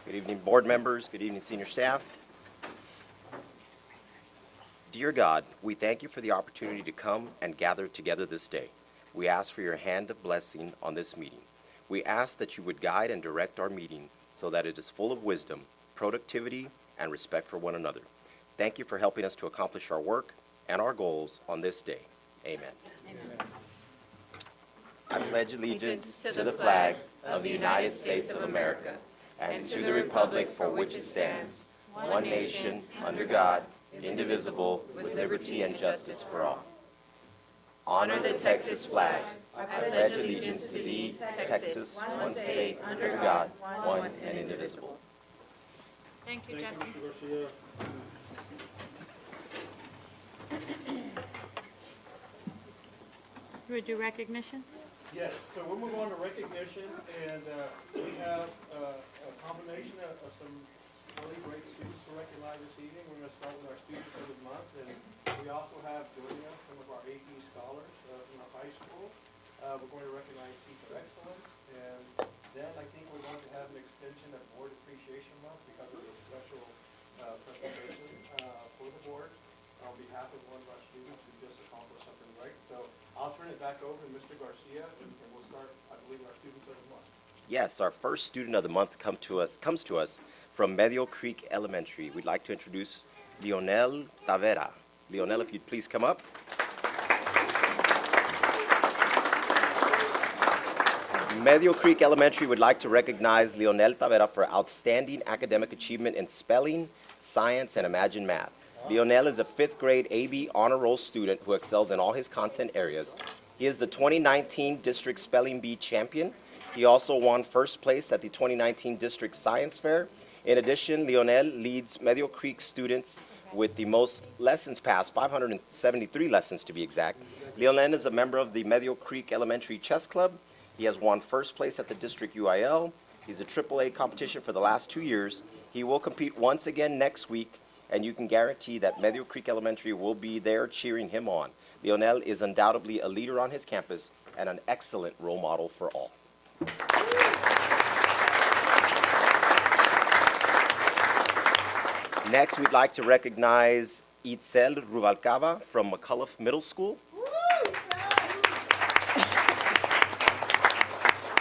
Good evening, board members. Good evening, senior staff. Dear God, we thank you for the opportunity to come and gather together this day. We ask for your hand of blessing on this meeting. We ask that you would guide and direct our meeting so that it is full of wisdom, productivity, and respect for one another. Thank you for helping us to accomplish our work and our goals on this day. Amen. Amen. I pledge allegiance to the flag of the United States of America and to the republic for which it stands, one nation, under God, indivisible, with liberty and justice for all. Honor the Texas flag. I pledge allegiance to thee, Texas, one state, under God, one and indivisible. Thank you, Jesse. Thank you, Mr. Garcia. We do recognition? Yes, so we're moving on to recognition, and we have a combination of some really great students to recognize this evening. We're going to start with our Students of the Month, and we also have joining us some of our AP scholars from the high school. We're going to recognize Teacher Excellence, and then I think we're going to have an extension of Board Appreciation Month because of a special presentation for the board on behalf of one of our students who just accomplished something great. So I'll turn it back over to Mr. Garcia, and we'll start, I believe, our Students of the Month. Yes, our first Student of the Month comes to us from Medio Creek Elementary. We'd like to introduce Leonel Tavera. Leonel, if you'd please come up. Medio Creek Elementary would like to recognize Leonel Tavera for outstanding academic achievement in spelling, science, and Imagine Math. Leonel is a 5th grade AB honor roll student who excels in all his content areas. He is the 2019 District Spelling Bee champion. He also won first place at the 2019 District Science Fair. In addition, Leonel leads Medio Creek students with the most lessons passed, 573 lessons to be exact. Leonel is a member of the Medio Creek Elementary Chess Club. He has won first place at the District UIL. He's a AAA competition for the last 2 years. He will compete once again next week, and you can guarantee that Medio Creek Elementary will be there cheering him on. Leonel is undoubtedly a leader on his campus and an excellent role model for all. Next, we'd like to recognize Itzel Rubalcaba from McCullough Middle School.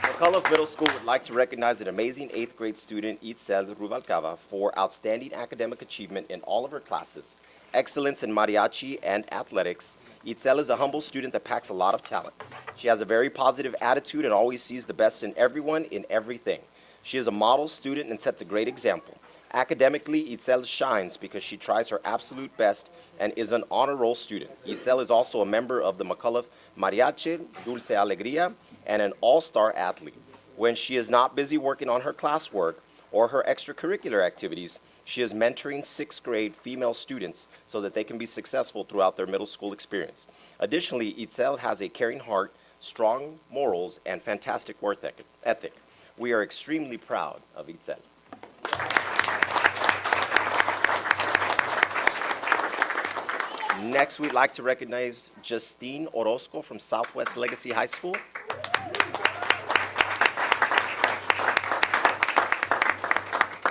McCullough Middle School would like to recognize an amazing 8th grade student, Itzel Rubalcaba, for outstanding academic achievement in all of her classes, excellence in mariachi and athletics. Itzel is a humble student that packs a lot of talent. She has a very positive attitude and always sees the best in everyone, in everything. She is a model student and sets a great example. Academically, Itzel shines because she tries her absolute best and is an honor roll student. Itzel is also a member of the McCullough Mariachi, Dulce Alegria, and an all-star athlete. When she is not busy working on her classwork or her extracurricular activities, she is mentoring 6th grade female students so that they can be successful throughout their middle school experience. Additionally, Itzel has a caring heart, strong morals, and fantastic work ethic. We are extremely proud of Itzel. Next, we'd like to recognize Justine Orozco from Southwest Legacy High School.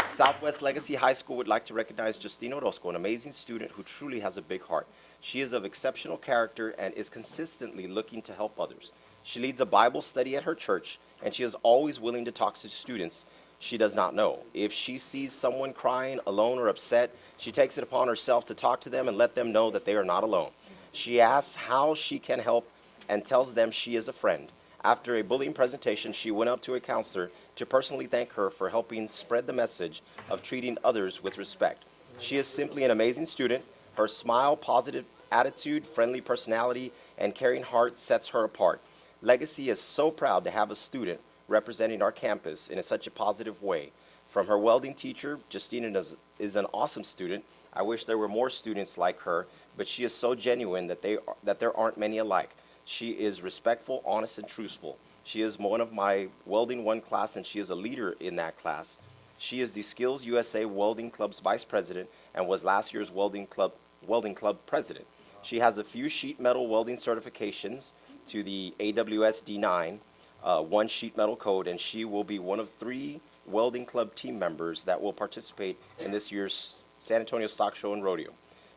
Southwest Legacy High School would like to recognize Justine Orozco, an amazing student who truly has a big heart. She is of exceptional character and is consistently looking to help others. She leads a Bible study at her church, and she is always willing to talk to students she does not know. If she sees someone crying, alone, or upset, she takes it upon herself to talk to them and let them know that they are not alone. She asks how she can help and tells them she is a friend. After a bullying presentation, she went up to a counselor to personally thank her for helping spread the message of treating others with respect. She is simply an amazing student. Her smile, positive attitude, friendly personality, and caring heart sets her apart. Legacy is so proud to have a student representing our campus in such a positive way. From her welding teacher, Justine is an awesome student. I wish there were more students like her, but she is so genuine that there aren't many alike. She is respectful, honest, and truthful. She is one of my Welding 1 class, and she is a leader in that class. She is the Skills USA Welding Club's vice president and was last year's Welding Club president. She has a few sheet metal welding certifications to the AWS D9. one sheet metal code, and she will be one of 3 welding club team members that will participate in this year's San Antonio Stock Show and Rodeo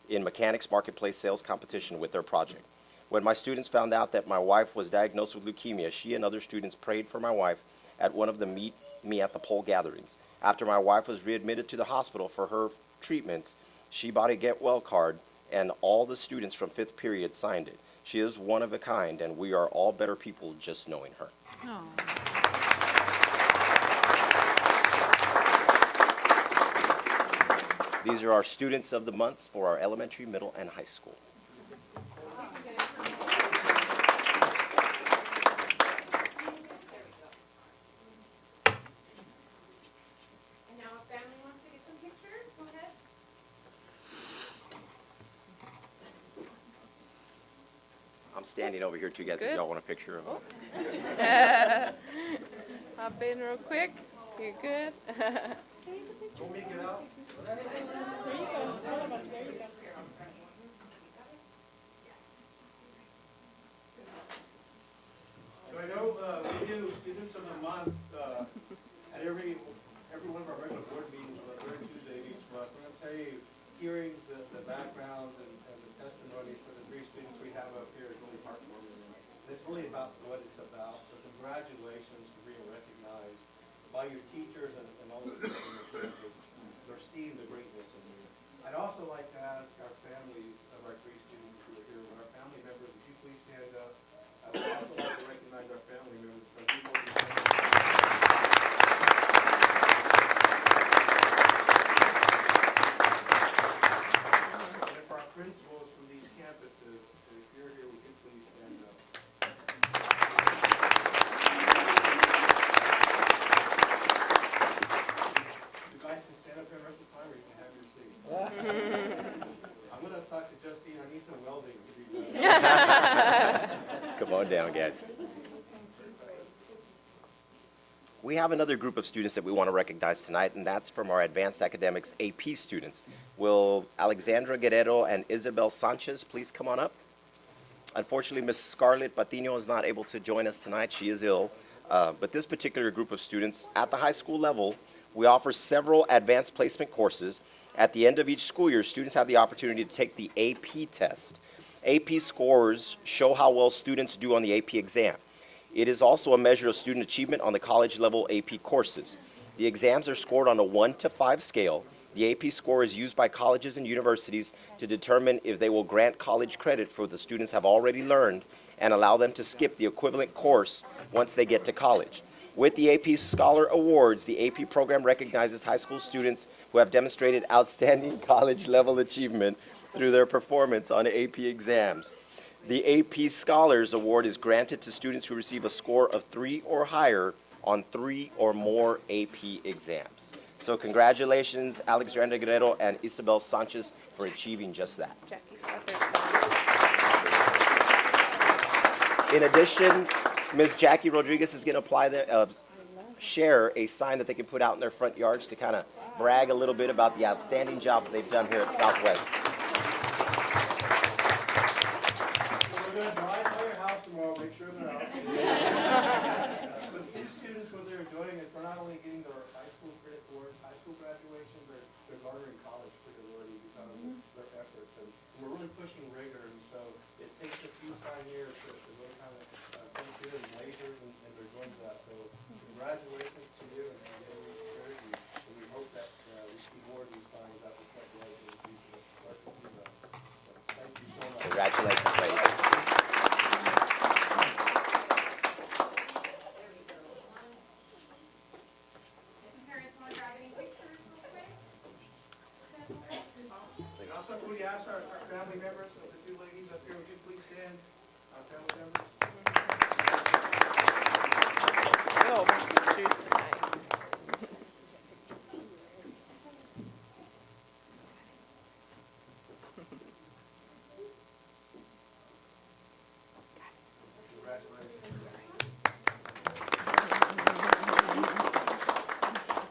in Mechanics Marketplace Sales Competition with their project. When my students found out that my wife was diagnosed with leukemia, she and other students prayed for my wife at one of the Meet Me at the Pole gatherings. After my wife was readmitted to the hospital for her treatments, she bought a Get Well card, and all the students from 5th period signed it. She is one of a kind, and we are all better people just knowing her. Oh. These are our students of the month for our elementary, middle, and high school. And now if family wants to get some pictures, go ahead. I'm standing over here too, guys, if Good. y'all want a picture of them. Hop in real quick. You're good. Don't make it out. So I know we do Students of the Month at every one of our regular board meetings on the third Tuesday of each month. We're going to tell you, hearing the backgrounds and the testimonies for the 3 students we have up here is really heartwarming. And it's really about what it's about. So congratulations for being recognized by your teachers and all the people in the campus. They're seeing the greatness in you. I'd also like to ask our families of our 3 students who are here, our family members, would you please stand up? I would also like to recognize our family members from people who and if our principals from these campuses, if you're here, would you please stand up? You guys can stand up here the rest of the time, or you can have your seat. I'm going to talk to Justine. I need some welding to be done. Come on down, guys. We have another group of students that we want to recognize tonight, and that's from our Advanced Academics AP students. Will Alexandra Guerrero and Isabel Sanchez please come on up? Unfortunately, Ms. Scarlett Patino is not able to join us tonight. She is ill. But this particular group of students, at the high school level, we offer several advanced placement courses. At the end of each school year, students have the opportunity to take the AP test. AP scores show how well students do on the AP exam. It is also a measure of student achievement on the college-level AP courses. The exams are scored on a 1 to 5 scale. The AP score is used by colleges and universities to determine if they will grant college credit for what the students have already learned and allow them to skip the equivalent course once they get to college. With the AP Scholar Awards, the AP program recognizes high school students who have demonstrated outstanding college-level achievement through their performance on AP exams. The AP Scholars Award is granted to students who receive a score of 3 or higher on 3 or more AP exams. So congratulations, Alexandra Guerrero and Isabel Sanchez, for achieving just that. Jackie's got their In addition, Ms. Jackie Rodriguez is going to apply share a sign that they can put out in their front yards to kind of brag a little bit about the outstanding job that they've done here at Southwest. We're going to drive by your house tomorrow, make sure they're out. But these students, what they're doing is they're not only getting their high school credit towards high school graduation, they're garnering college credit already because of their efforts. And we're really pushing rigor, and so it takes a few fine years to really kind of come through and lasers, and they're doing that. So congratulations to you, and we encourage you. And we hope that we see more of these signs out the front yards in the future. Start to do that. So thank you so much. Congratulations, ladies. Parents want to grab any pictures real quick? And also, could we ask our family members, the 2 ladies up here, would you please stand, our family members? Oh, pictures tonight.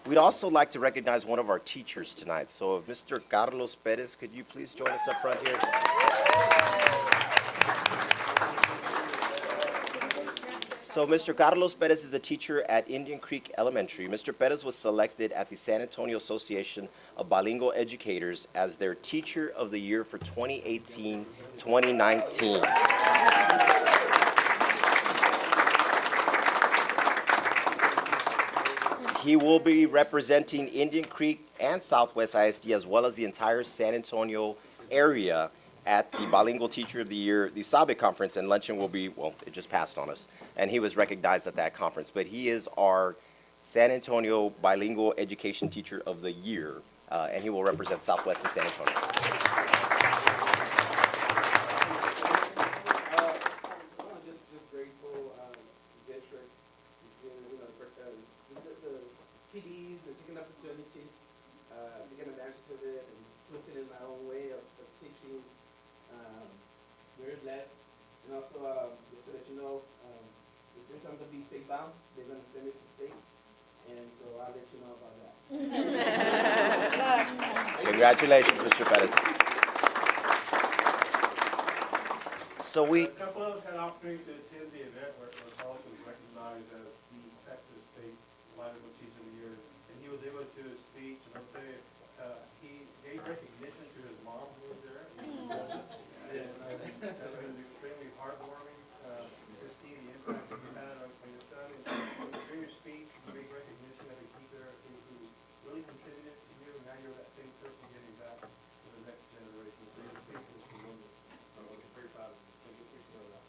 We'd also like to recognize one of our teachers tonight. So Mr. Carlos Perez, could you please join us up front here? So Mr. Carlos Perez is a teacher at Indian Creek Elementary. Mr. Perez was selected at the San Antonio Association of Bilingual Educators as their Teacher of the Year for 2018-2019. He will be representing Indian Creek and Southwest ISD as well as the entire San Antonio area at the Bilingual Teacher of the Year, the SABE conference, and luncheon will be, well, it just passed on us, and he was recognized at that conference. But he is our San Antonio Bilingual Education Teacher of the Year, and he will represent Southwest and San Antonio. Just grateful, district, the PDs and taking opportunities, taking advantage of it and putting it in my own way of teaching. We're blessed. And also, just to let you know, since I'm going to be state bound, they're going to send me to state. And so I'll let you know about that. Congratulations, Mr. Perez. So A couple of us had opportunities to attend the event where Carlos was recognized as the Texas State Bilingual Teacher of the Year, and he was able to speak. And I'll tell you, he gave recognition to his mom who was there. And that was extremely heartwarming to see the impact that you had on your son. And through your speech, you gave recognition of a teacher who really contributed to you, and now you're that same person giving back to the next generation. So your speech was tremendous. So I'm very proud of you. So good to know that.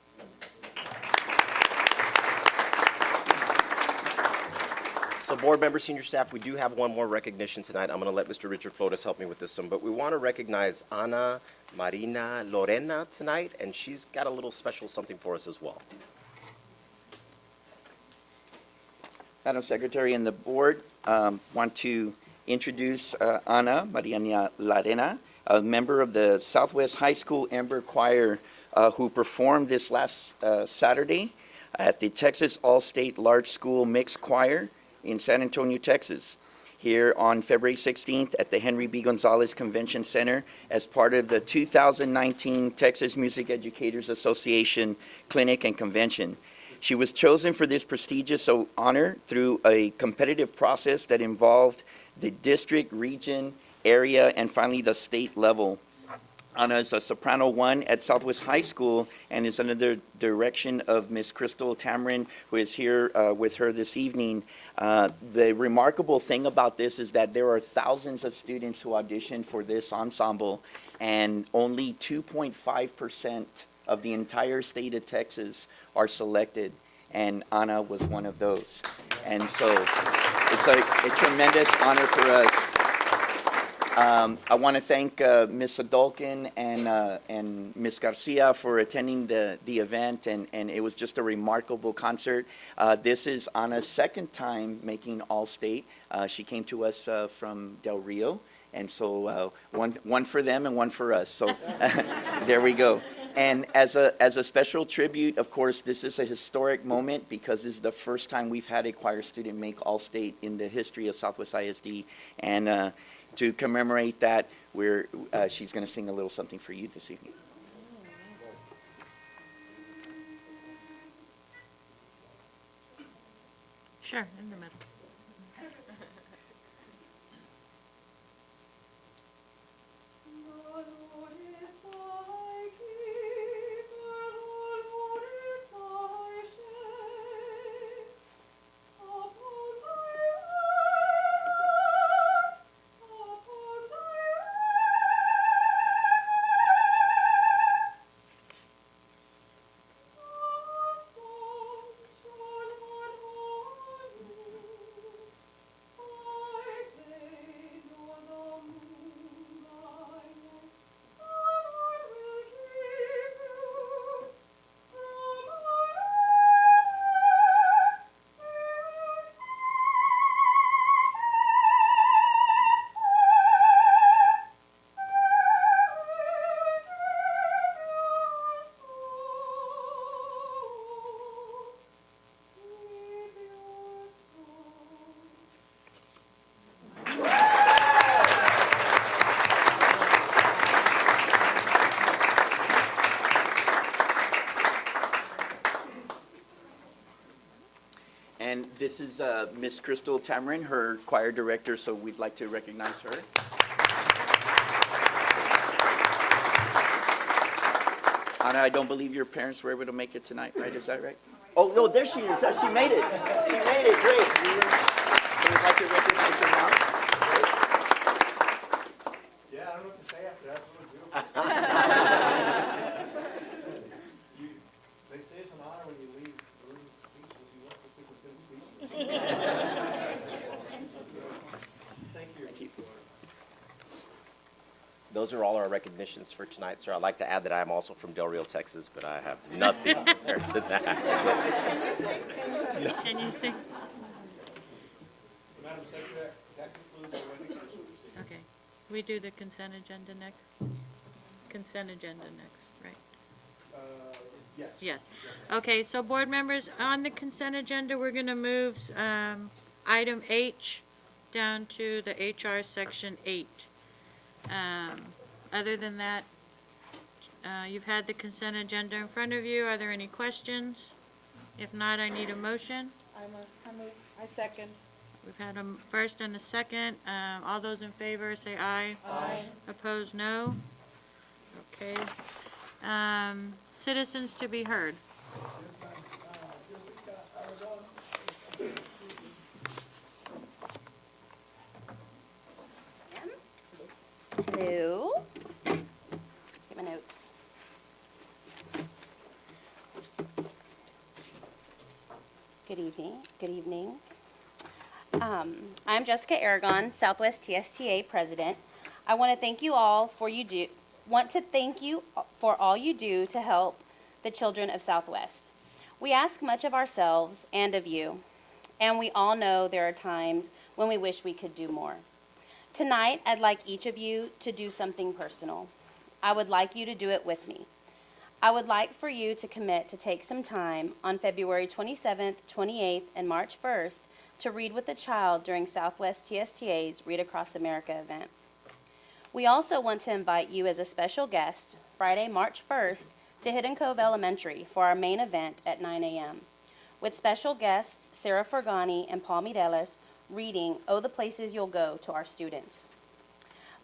So board members, senior staff, we do have one more recognition tonight. I'm going to let Mr. Richard Flores help me with this one, but we want to recognize Ana Marina Lorena tonight, and she's got a little special something for us as well. Madam Secretary and the board, want to introduce Ana Marina Lorena, a member of the Southwest High School Ember Choir, who performed this last Saturday at the Texas All-State Large School Mixed Choir in San Antonio, Texas, here on February 16th at the Henry B. Gonzalez Convention Center as part of the 2019 Texas Music Educators Association Clinic and Convention. She was chosen for this prestigious honor through a competitive process that involved the district, region, area, and finally the state level. Ana is a soprano 1 at Southwest High School and is under the direction of Miss Crystal Tamron, who is here with her this evening. The remarkable thing about this is that there are thousands of students who auditioned for this ensemble, and only 2.5% of the entire state of Texas are selected, and Ana was one of those. And so it's a tremendous honor for us. I want to thank Ms. Adolkin and Ms. Garcia for attending the event, and it was just a remarkable concert. This is Ana's second time making All-State. She came to us from Del Rio, and so one for them and one for us. So there we go. And as a special tribute, of course, this is a historic moment because this is the first time we've had a choir student make All-State in the history of Southwest ISD, and to commemorate that, she's going to sing a little something for you this evening. Sure, in the middle. And this is Miss Crystal Tamarin, her choir director, so we'd like to recognize her. Anna, I don't believe your parents were able to make it tonight, right? Is that right? Oh, no, there she is. She made it. She made it. Great. So we'd like to recognize your mom. Yeah, I don't know what to say after that. That's what I do. They say it's an honor when you leave the room speechless. You want to speak with speechless. Thank you. Thank you. Those are all our recognitions for tonight, sir. I'd like to add that I am also from Del Rio, Texas, but I have nothing compared to that. Can you sing? Madam Secretary, that concludes our recognition. Okay. We do the consent agenda next? Consent agenda next, right? Yes. Yes. Okay, so board members, on the consent agenda, we're going to move item H down to the HR section 8. Other than that, you've had the consent agenda in front of you. Are there any questions? If not, I need a motion. I second. We've had a first and a second. All those in favor say aye. Aye. Opposed, no. Okay. Citizens to be heard. Hello. Get my notes. Good evening. Good evening. I'm Jessica Aragon, Southwest TSTA President. I want to thank you all for all you do to help the children of Southwest. We ask much of ourselves and of you, and we all know there are times when we wish we could do more. Tonight, I'd like each of you to do something personal. I would like you to do it with me. I would like for you to commit to take some time on February 27th, 28th, and March 1st to read with a child during Southwest TSTA's Read Across America event. We also want to invite you as a special guest Friday, March 1st to Hidden Cove Elementary for our main event at 9 a.m. with special guests Sarah Fergani and Paul Mireles reading Oh, the Places You'll Go to our students.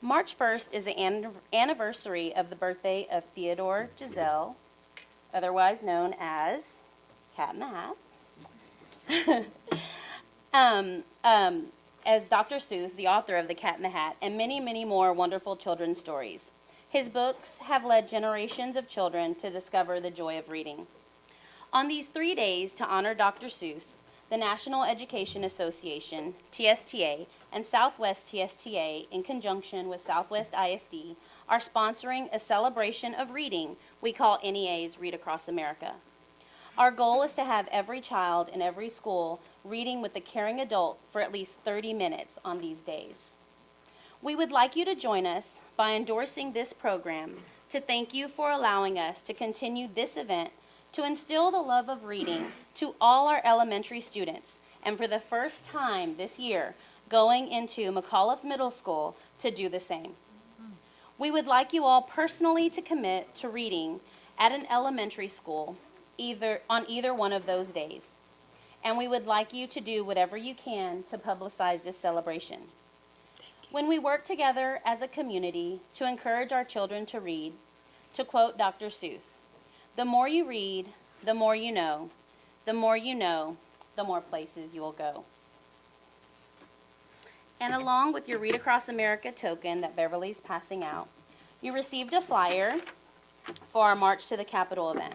March 1st is the anniversary of the birthday of Theodore Giselle, otherwise known as Cat in the Hat, as Dr. Seuss, the author of The Cat in the Hat, and many, many more wonderful children's stories. His books have led generations of children to discover the joy of reading. On these 3 days to honor Dr. Seuss, the National Education Association, TSTA, and Southwest TSTA, in conjunction with Southwest ISD, are sponsoring a celebration of reading we call NEA's Read Across America. Our goal is to have every child in every school reading with a caring adult for at least 30 minutes on these days. We would like you to join us by endorsing this program to thank you for allowing us to continue this event to instill the love of reading to all our elementary students, and for the first time this year, going into McAuliffe Middle School to do the same. We would like you all personally to commit to reading at an elementary school on either one of those days. And we would like you to do whatever you can to publicize this celebration. When we work together as a community to encourage our children to read, to quote Dr. Seuss, the more you read, the more you know. The more you know, the more places you will go. And along with your Read Across America token that Beverly's passing out, you received a flyer for our March to the Capitol event.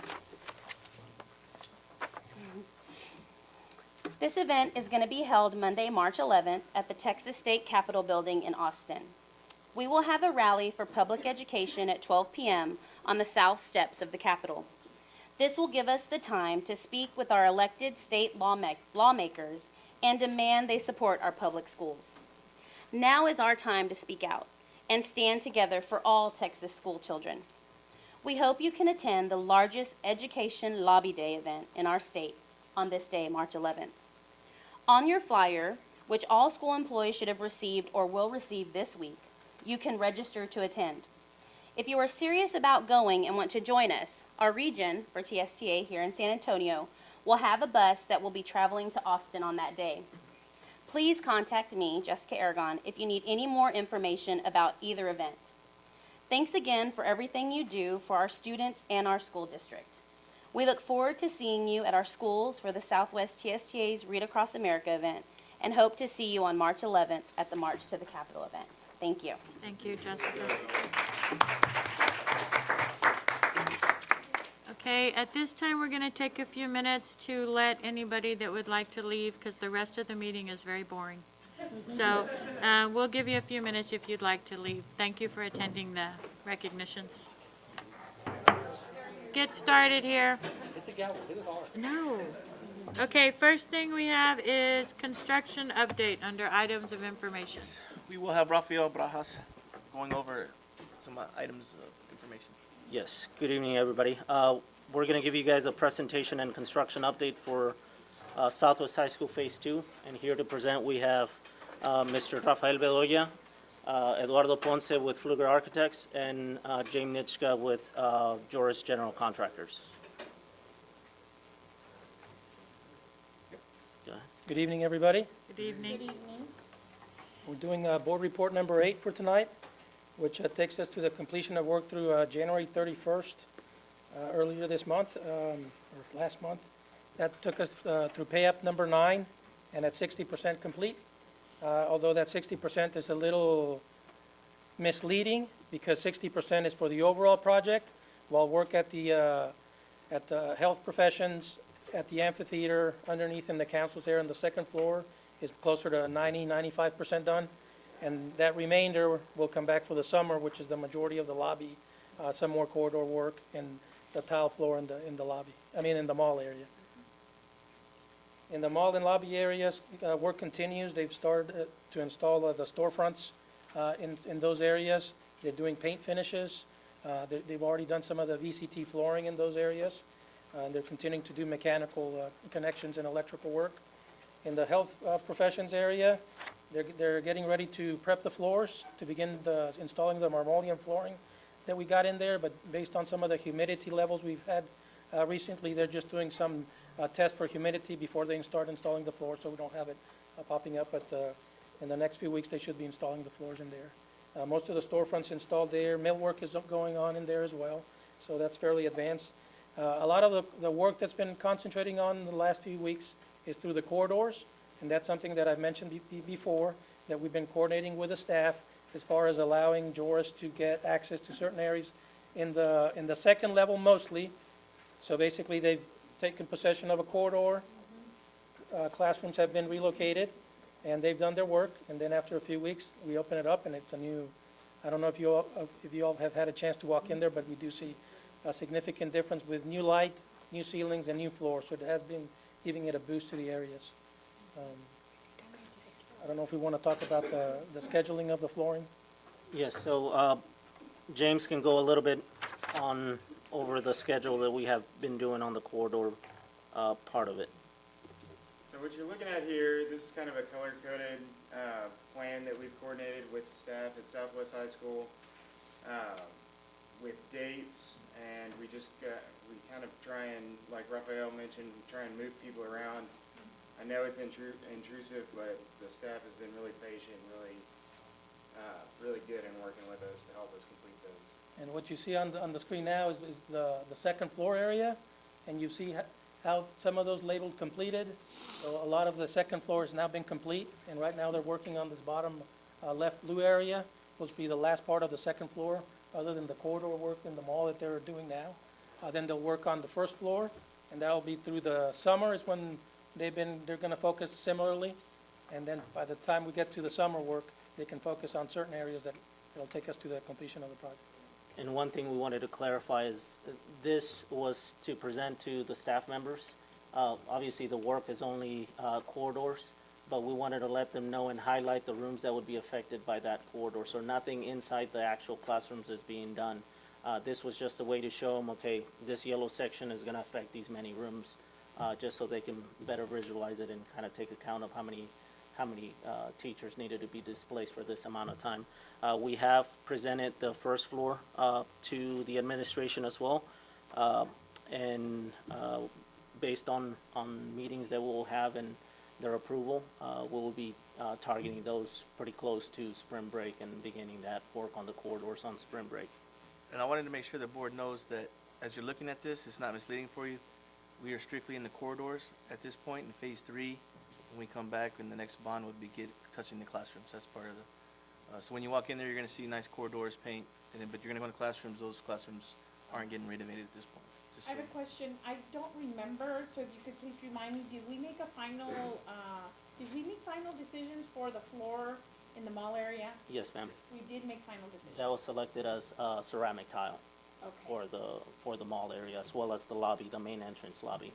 This event is going to be held Monday, March 11th at the Texas State Capitol Building in Austin. We will have a rally for public education at 12 p.m. on the south steps of the Capitol. This will give us the time to speak with our elected state lawmakers and demand they support our public schools. Now is our time to speak out and stand together for all Texas school children. We hope you can attend the largest Education Lobby Day event in our state on this day, March 11th. On your flyer, which all school employees should have received or will receive this week, you can register to attend. If you are serious about going and want to join us, our region for TSTA here in San Antonio will have a bus that will be traveling to Austin on that day. Please contact me, Jessica Aragon, if you need any more information about either event. Thanks again for everything you do for our students and our school district. We look forward to seeing you at our schools for the Southwest TSTA's Read Across America event and hope to see you on March 11th at the March to the Capitol event. Thank you. Thank you, Jessica. Okay, at this time, we're going to take a few minutes to let anybody that would like to leave, because the rest of the meeting is very boring. So we'll give you a few minutes if you'd like to leave. Thank you for attending the recognitions. Get started here. No. Okay, first thing we have is construction update under items of information. We will have Rafael Brajas going over some items of information. Yes, good evening, everybody. We're going to give you guys a presentation and construction update for Southwest High School Phase 2. And here to present, we have Mr. Rafael Bedoya, Eduardo Ponce with Fluger Architects, and James Nitschka with Joris General Contractors. Go ahead. Good evening, everybody. Good evening. We're doing board report number 8 for tonight, which takes us to the completion of work through January 31st, earlier this month, or last month. That took us through pay-up number 9, and at 60% complete. Although that 60% is a little misleading, because 60% is for the overall project, while work at the health professions, at the amphitheater, underneath in the council's area on the second floor, is closer to 95% done. And that remainder will come back for the summer, which is the majority of the lobby, some more corridor work, and the tile floor in the lobby, in the mall area. In the mall and lobby areas, work continues. They've started to install the storefronts in those areas. They're doing paint finishes. They've already done some of the VCT flooring in those areas. They're continuing to do mechanical connections and electrical work. In the health professions area, they're getting ready to prep the floors to begin installing the marmoleum flooring that we got in there, but based on some of the humidity levels we've had recently, they're just doing some test for humidity before they start installing the floor, so we don't have it popping up. But in the next few weeks, they should be installing the floors in there. Most of the storefronts installed there. Millwork is going on in there as well, so that's fairly advanced. A lot of the work that's been concentrating on in the last few weeks is through the corridors, and that's something that I've mentioned before, that we've been coordinating with the staff as far as allowing Joris to get access to certain areas in the second level mostly. So basically, they've taken possession of a corridor. Classrooms have been relocated, and they've done their work. And then after a few weeks, we open it up, and it's a new. I don't know if you all have had a chance to walk in there, but we do see a significant difference with new light, new ceilings, and new floors. So it has been giving it a boost to the areas. I don't know if we want to talk about the scheduling of the flooring. Yes, so James can go a little bit over the schedule that we have been doing on the corridor part of it. So what you're looking at here, this is kind of a color-coded plan that we've coordinated with the staff at Southwest High School with dates, and we kind of try and, like Rafael mentioned, try and move people around. I know it's intrusive, but the staff has been really patient, really good in working with us to help us complete those. And what you see on the screen now is the second floor area, and you see how some of those labeled completed. So a lot of the second floor has now been complete, and right now they're working on this bottom left blue area, which will be the last part of the second floor, other than the corridor work in the mall that they're doing now. Then they'll work on the first floor, and that'll be through the summer is when they're going to focus similarly. And then by the time we get to the summer work, they can focus on certain areas that'll take us to the completion of the project. And one thing we wanted to clarify is that this was to present to the staff members. Obviously, the work is only corridors, but we wanted to let them know and highlight the rooms that would be affected by that corridor. So nothing inside the actual classrooms is being done. This was just a way to show them, okay, this yellow section is going to affect these many rooms, just so they can better visualize it and kind of take account of how many teachers needed to be displaced for this amount of time. We have presented the first floor to the administration as well, and based on meetings that we'll have and their approval, we'll be targeting those pretty close to spring break and beginning that work on the corridors on spring break. And I wanted to make sure the board knows that as you're looking at this, it's not misleading for you. We are strictly in the corridors at this point in phase 3. When we come back, and the next bond would be touching the classrooms. That's part of the. So when you walk in there, you're going to see nice corridors, paint, but you're going to go into classrooms. Those classrooms aren't getting renovated at this point. Just I have so- a question. I don't remember, so if you could please remind me, did we make final decisions for the floor in the mall area? Yes, ma'am. We did make final decisions. That was selected as ceramic tile Okay. for the mall area, as well as the lobby, the main entrance lobby.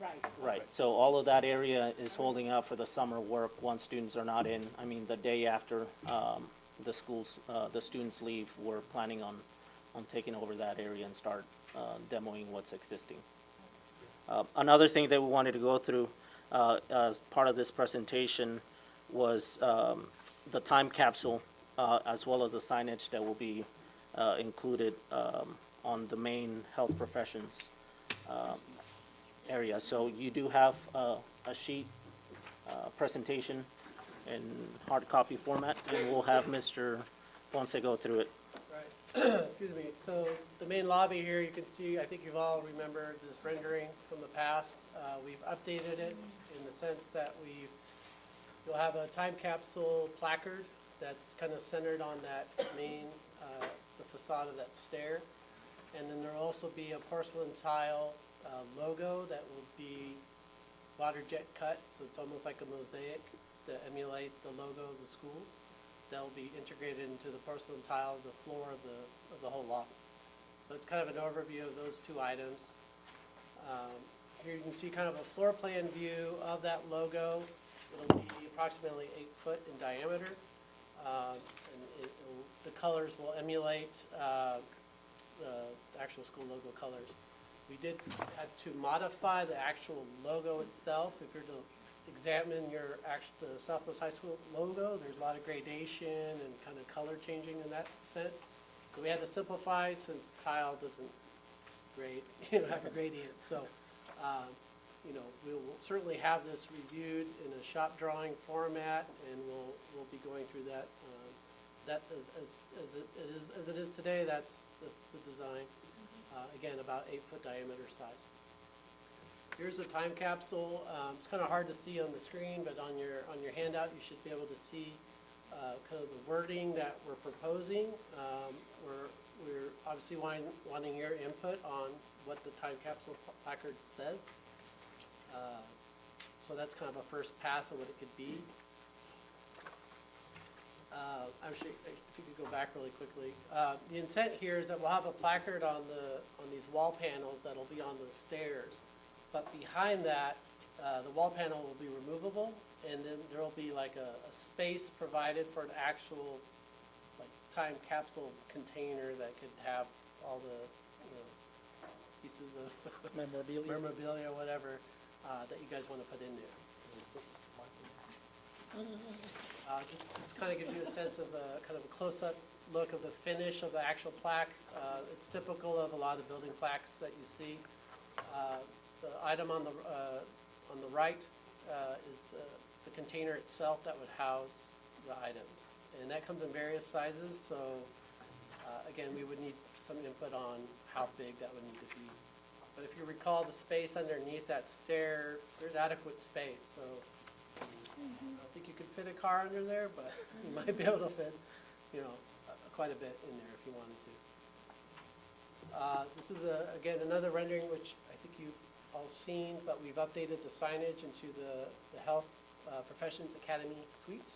Right. Right, so all of that area is holding out for the summer work once students are not in. I mean, the day after the students leave, we're planning on taking over that area and start demoing what's existing. Another thing that we wanted to go through as part of this presentation was the time capsule, as well as the signage that will be included on the main health professions area. So you do have a sheet presentation in hard copy format, and we'll have Mr. Ponce go through it. Right. Excuse me. So the main lobby here, you can see, I think you've all remembered this rendering from the past. We've updated it in the sense that you'll have a time capsule placard that's kind of centered on that main, the facade of that stair. And then there'll also be a porcelain tile logo that will be water jet cut, so it's almost like a mosaic to emulate the logo of the school. That'll be integrated into the porcelain tile, the floor of the whole lobby. So it's kind of an overview of those two items. Here you can see kind of a floor plan view of that logo. It'll be approximately 8 foot in diameter. And the colors will emulate the actual school logo colors. We did have to modify the actual logo itself. If you're to examine the Southwest High School logo, there's a lot of gradation and kind of color changing in that sense. So we had to simplify since tile doesn't have a gradient. So, we will certainly have this reviewed in a shop drawing format, and we'll be going through that. That as it is today, that's the design. Again, about 8 foot diameter size. Here's a time capsule. It's kind of hard to see on the screen, but on your handout, you should be able to see kind of the wording that we're proposing. We're obviously wanting your input on what the time capsule placard says. So that's kind of a first pass of what it could be. Actually, if you could go back really quickly. The intent here is that we'll have a placard on these wall panels that'll be on the stairs. But behind that, the wall panel will be removable, and then there will be like a space provided for an actual time capsule container that could have all the pieces of memorabilia or whatever that you guys want to put in there. Just kind of gives you a sense of kind of a close-up look of the finish of the actual plaque. It's typical of a lot of building plaques that you see. The item on the right is the container itself that would house the items, and that comes in various sizes. So again, we would need some input on how big that would need to be. But if you recall the space underneath that stair, there's adequate space. So I don't think you could fit a car under there, but you might be able to fit, quite a bit in there if you wanted to. This is again another rendering which I think you've all seen, but we've updated the signage into the Health Professions Academy suite.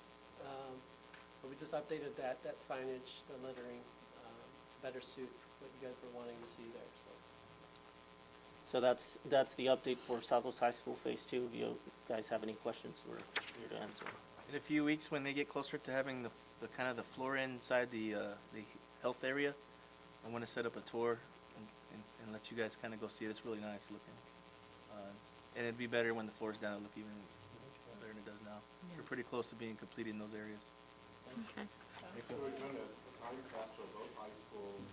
So we just updated that signage, the lettering, to better suit what you guys were wanting to see there. So that's the update for Southwest High School Phase 2. If you guys have any questions, we're here to answer. In a few weeks, when they get closer to having the kind of the floor inside the health area, I want to set up a tour and let you guys kind of go see it. It's really nice looking. And it'd be better when the floor's down. It'll look even better than it does now. Yeah. We're pretty close to being complete in those areas. Okay. So we're doing a time capsule of both high schools,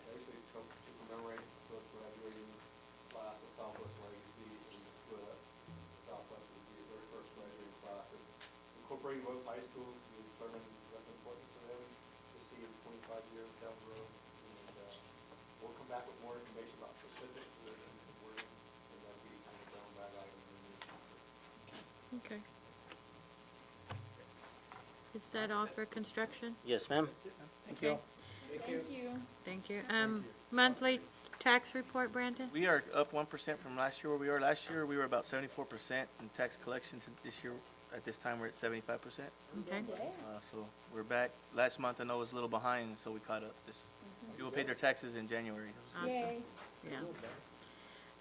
basically to commemorate those graduating class of Southwest Legacy, and Southwest would be their first graduating class. And incorporating both high schools, we determined that's important to them to see in 25 years down the road. And we'll come back with more information about specifics and wording, and that'll be kind of a brown bag item in the near future. Okay. Is that all for construction? Yes, ma'am. Thank you. Thank you. Thank you. Monthly tax report, Brandon? We are up 1% from last year where we were. Last year, we were about 74% in tax collections. And this year, at this time, we're at 75%. Okay. So we're back. Last month, I know, was a little behind, so we caught up. People paid their taxes in January. Yay. Yeah.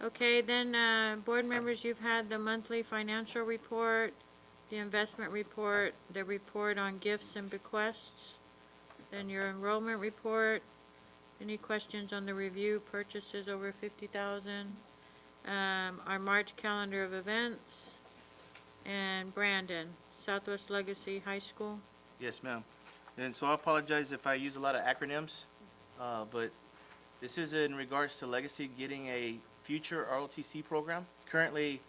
Okay, then, board members, you've had the monthly financial report, the investment report, the report on gifts and bequests, then your enrollment report. Any questions on the review purchases over 50,000? Our March calendar of events, and Brandon, Southwest Legacy High School. Yes, ma'am. And so I apologize if I use a lot of acronyms, but this is in regards to Legacy getting a future ROTC program. Currently,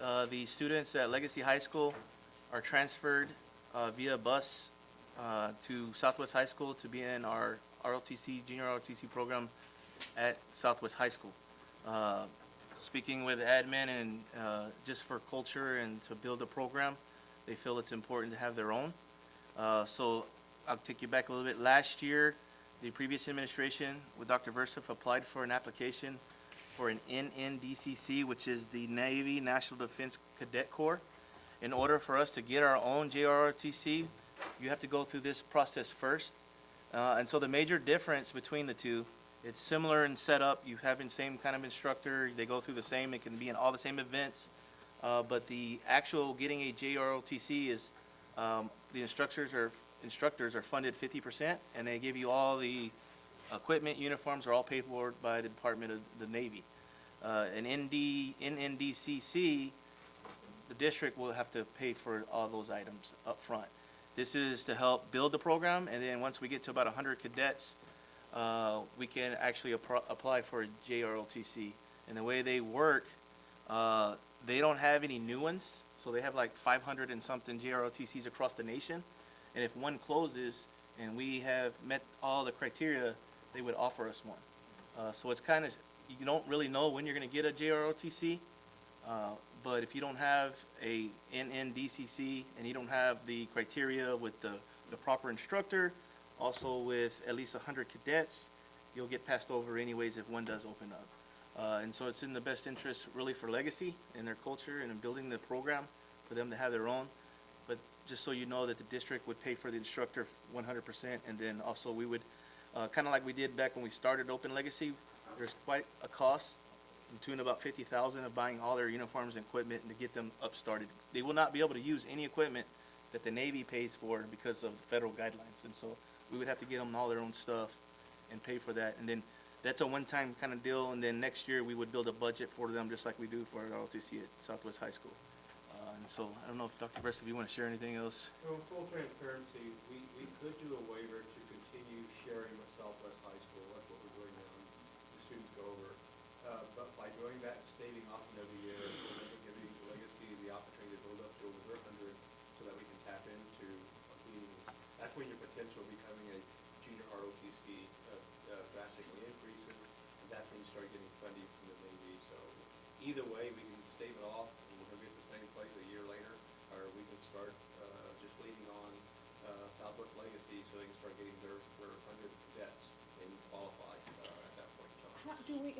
the students at Legacy High School are transferred via bus to Southwest High School to be in our ROTC, junior ROTC program at Southwest High School. Speaking with admin and just for culture and to build a program, they feel it's important to have their own. So I'll take you back a little bit. Last year, the previous administration with Dr. Versaf applied for an application for an NNDCC, which is the Navy National Defense Cadet Corps. In order for us to get our own JROTC, you have to go through this process first. And so the major difference between the two, it's similar in setup. You have the same kind of instructor. They go through the same. It can be in all the same events. But the actual getting a JROTC is the instructors are funded 50%, and they give you all the equipment, uniforms are all paid for by the Department of the Navy. An NNDCC, the district will have to pay for all those items up front. This is to help build the program, and then once we get to about 100 cadets, we can actually apply for a JROTC. And the way they work, they don't have any new ones, so they have like 500 and something JROTCs across the nation. And if one closes and we have met all the criteria, they would offer us one. So it's kind of, you don't really know when you're going to get a JROTC, but if you don't have a NNDCC and you don't have the criteria with the proper instructor, also with at least 100 cadets, you'll get passed over anyways if one does open up. And so it's in the best interest really for Legacy and their culture and in building the program for them to have their own. But just so you know that the district would pay for the instructor 100%, and then also we would, kind of like we did back when we started Open Legacy, there's quite a cost, in tune about $50,000 of buying all their uniforms and equipment and to get them up started. They will not be able to use any equipment that the Navy pays for because of the federal guidelines, and so we would have to get them all their own stuff and pay for that. And then that's a one-time kind of deal, and then next year we would build a budget for them just like we do for our ROTC at Southwest High School. And so I don't know if Dr. Versa, if you want to share anything else. So in full transparency, we could do a waiver to continue sharing with Southwest High School. That's what we're doing now. The students go over. But by doing that and staving off every year, we're giving Legacy the opportunity to build up to over their 100 so that we can tap into being, that's when your potential becoming a junior ROTC drastically increases, and that's when you start getting funding from the Navy. So either way, we can stave it off and we're gonna be at the same place a year later, or we can start just leading on Southwest Legacy so they can start getting their 100 cadets and qualify at that point in time.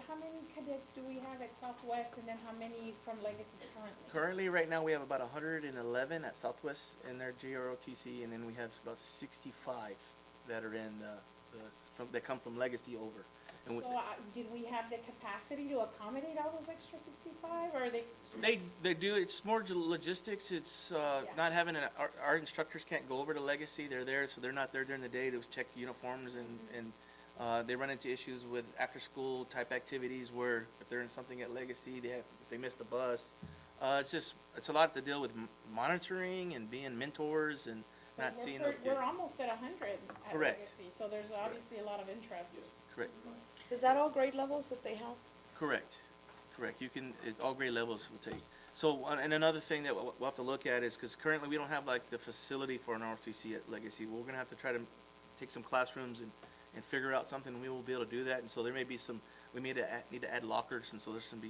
How many cadets do we have at Southwest, and then how many from Legacy currently? Currently, right now, we have about 111 at Southwest in their JROTC, and then we have about 65 that are in that come from Legacy over. And So did we have the capacity to accommodate all those extra 65, or are they? they do. It's more logistics. It's not having our instructors can't go over to Legacy. They're there, so they're not there during the day to check uniforms, and they run into issues with after-school type activities where if they're in something at Legacy, if they miss the bus. It's a lot to deal with monitoring and being mentors and not seeing those kids. We're almost at 100 at Correct. Legacy, so there's obviously a lot of interest. Correct. Is that all grade levels that they have? Correct. correct. You can, all grade levels will take. So, and another thing that we'll have to look at is, because currently we don't have like the facility for an ROTC at Legacy. We're gonna have to try to take some classrooms and figure out something, and we will be able to do that. And so there may be some, we may need to add lockers, and so there's some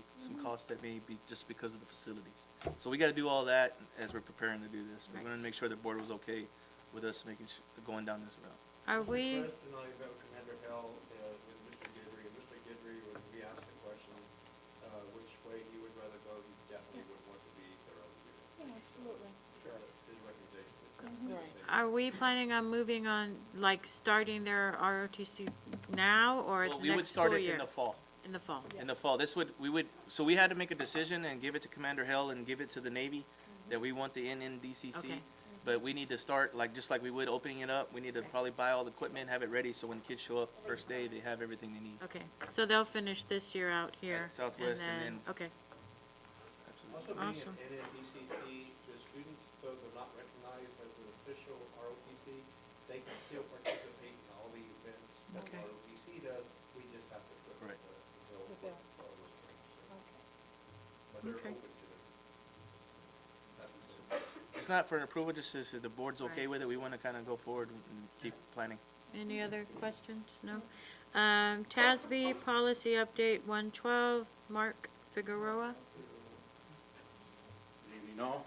costs that may be just because of the facilities. So we gotta do all that as we're preparing to do this. We're gonna make sure the board was okay with us going down this route. Are we, President and I met with Commander Hell with Mr. Guidry, and Mr. Guidry, when we asked the question, which way he would rather go, he definitely would want to be their own unit. Yeah, absolutely. His recommendation is Right. are we planning on moving on, like, starting their ROTC now or at Well, the we would next start school it year? in the fall. In the fall. In the fall, so we had to make a decision and give it to Commander Hell and give it to the Navy, that we want the NNDCC. Okay. But we need to start, just like we would opening it up, we need to probably buy all the equipment, have it ready, so when kids show up first day, they have everything they need. Okay, so they'll finish this year out here. At Southwest and then- Okay, Absolutely. Also being Awesome. an NNDCC, the students, though they're not recognized as an official ROTC, they can still participate in all the events that Okay. ROTC does. We just have to put Correct. the bill The bill. for all those things. Okay. But they're Okay. open to it. It's not for an approval, just if the board's okay Right. with it, we want to kind of go forward and keep planning. any other questions? No? TASB policy update 112, Mark Figueroa. Good evening, all.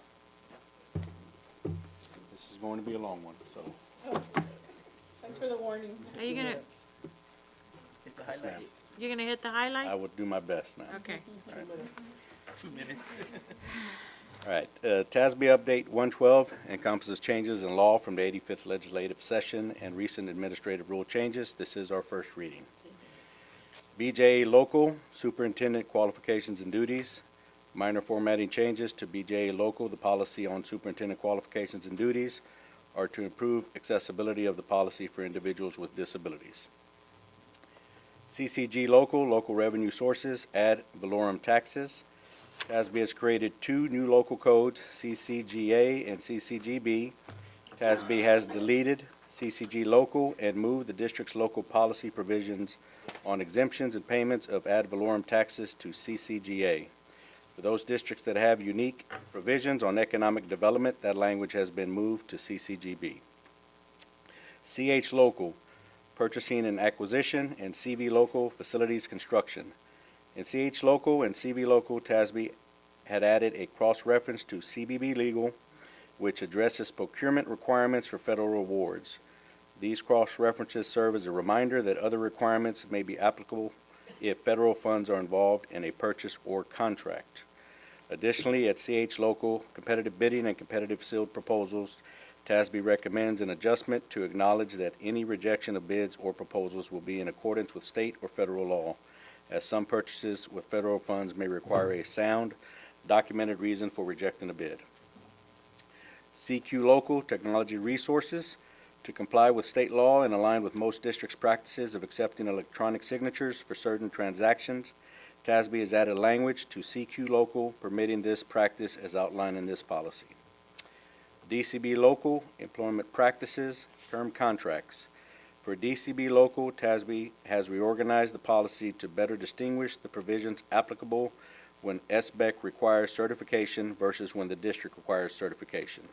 This is going to be a long one, so. Thanks for the warning. Are you gonna, Hit the Yes, ma'am. you're gonna hit the highlight? I will do my best, ma'am. Okay. 2 minutes. All right, TASB Update 112 encompasses changes in law from the 85th Legislative Session and recent administrative rule changes. This is our first reading. BJA Local, Superintendent Qualifications and Duties. Minor formatting changes to BJA Local, the policy on superintendent qualifications and duties, are to improve accessibility of the policy for individuals with disabilities. CCG Local, Local Revenue Sources, ad valorem taxes. TASB has created 2 new local codes, CCGA and CCGB. TASB has deleted CCG Local and moved the district's local policy provisions on exemptions and payments of ad valorem taxes to CCGA. For those districts that have unique provisions on economic development, that language has been moved to CCGB. CH Local, Purchasing and Acquisition, and CV Local, Facilities Construction. In CH Local and CV Local, TASB had added a cross-reference to CBB Legal, which addresses procurement requirements for federal awards. These cross-references serve as a reminder that other requirements may be applicable if federal funds are involved in a purchase or contract. Additionally, at CH Local, competitive bidding and competitive sealed proposals, TASB recommends an adjustment to acknowledge that any rejection of bids or proposals will be in accordance with state or federal law, as some purchases with federal funds may require a sound, documented reason for rejecting a bid. CQ Local, Technology Resources, to comply with state law and align with most districts' practices of accepting electronic signatures for certain transactions, TASB has added language to CQ Local permitting this practice as outlined in this policy. DCB Local, Employment Practices, Term Contracts. For DCB Local, TASB has reorganized the policy to better distinguish the provisions applicable when SBEC requires certification versus when the district requires certification.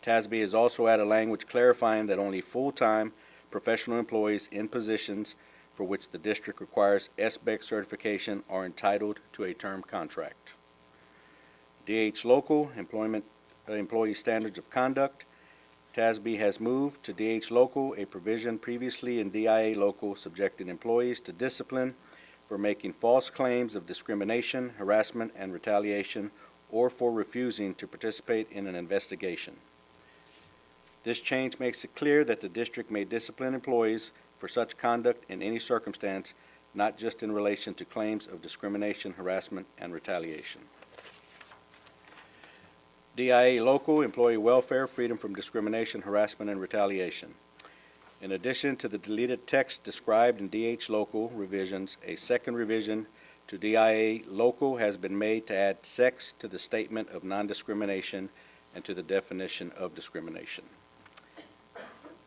TASB has also added language clarifying that only full-time professional employees in positions for which the district requires SBEC certification are entitled to a term contract. DH Local, Employee Standards of Conduct. TASB has moved to DH Local a provision previously in DIA Local subjecting employees to discipline for making false claims of discrimination, harassment, and retaliation, or for refusing to participate in an investigation. This change makes it clear that the district may discipline employees for such conduct in any circumstance, not just in relation to claims of discrimination, harassment, and retaliation. DIA Local, Employee Welfare, Freedom from Discrimination, Harassment, and Retaliation. In addition to the deleted text described in DH Local revisions, a second revision to DIA Local has been made to add sex to the statement of non-discrimination and to the definition of discrimination.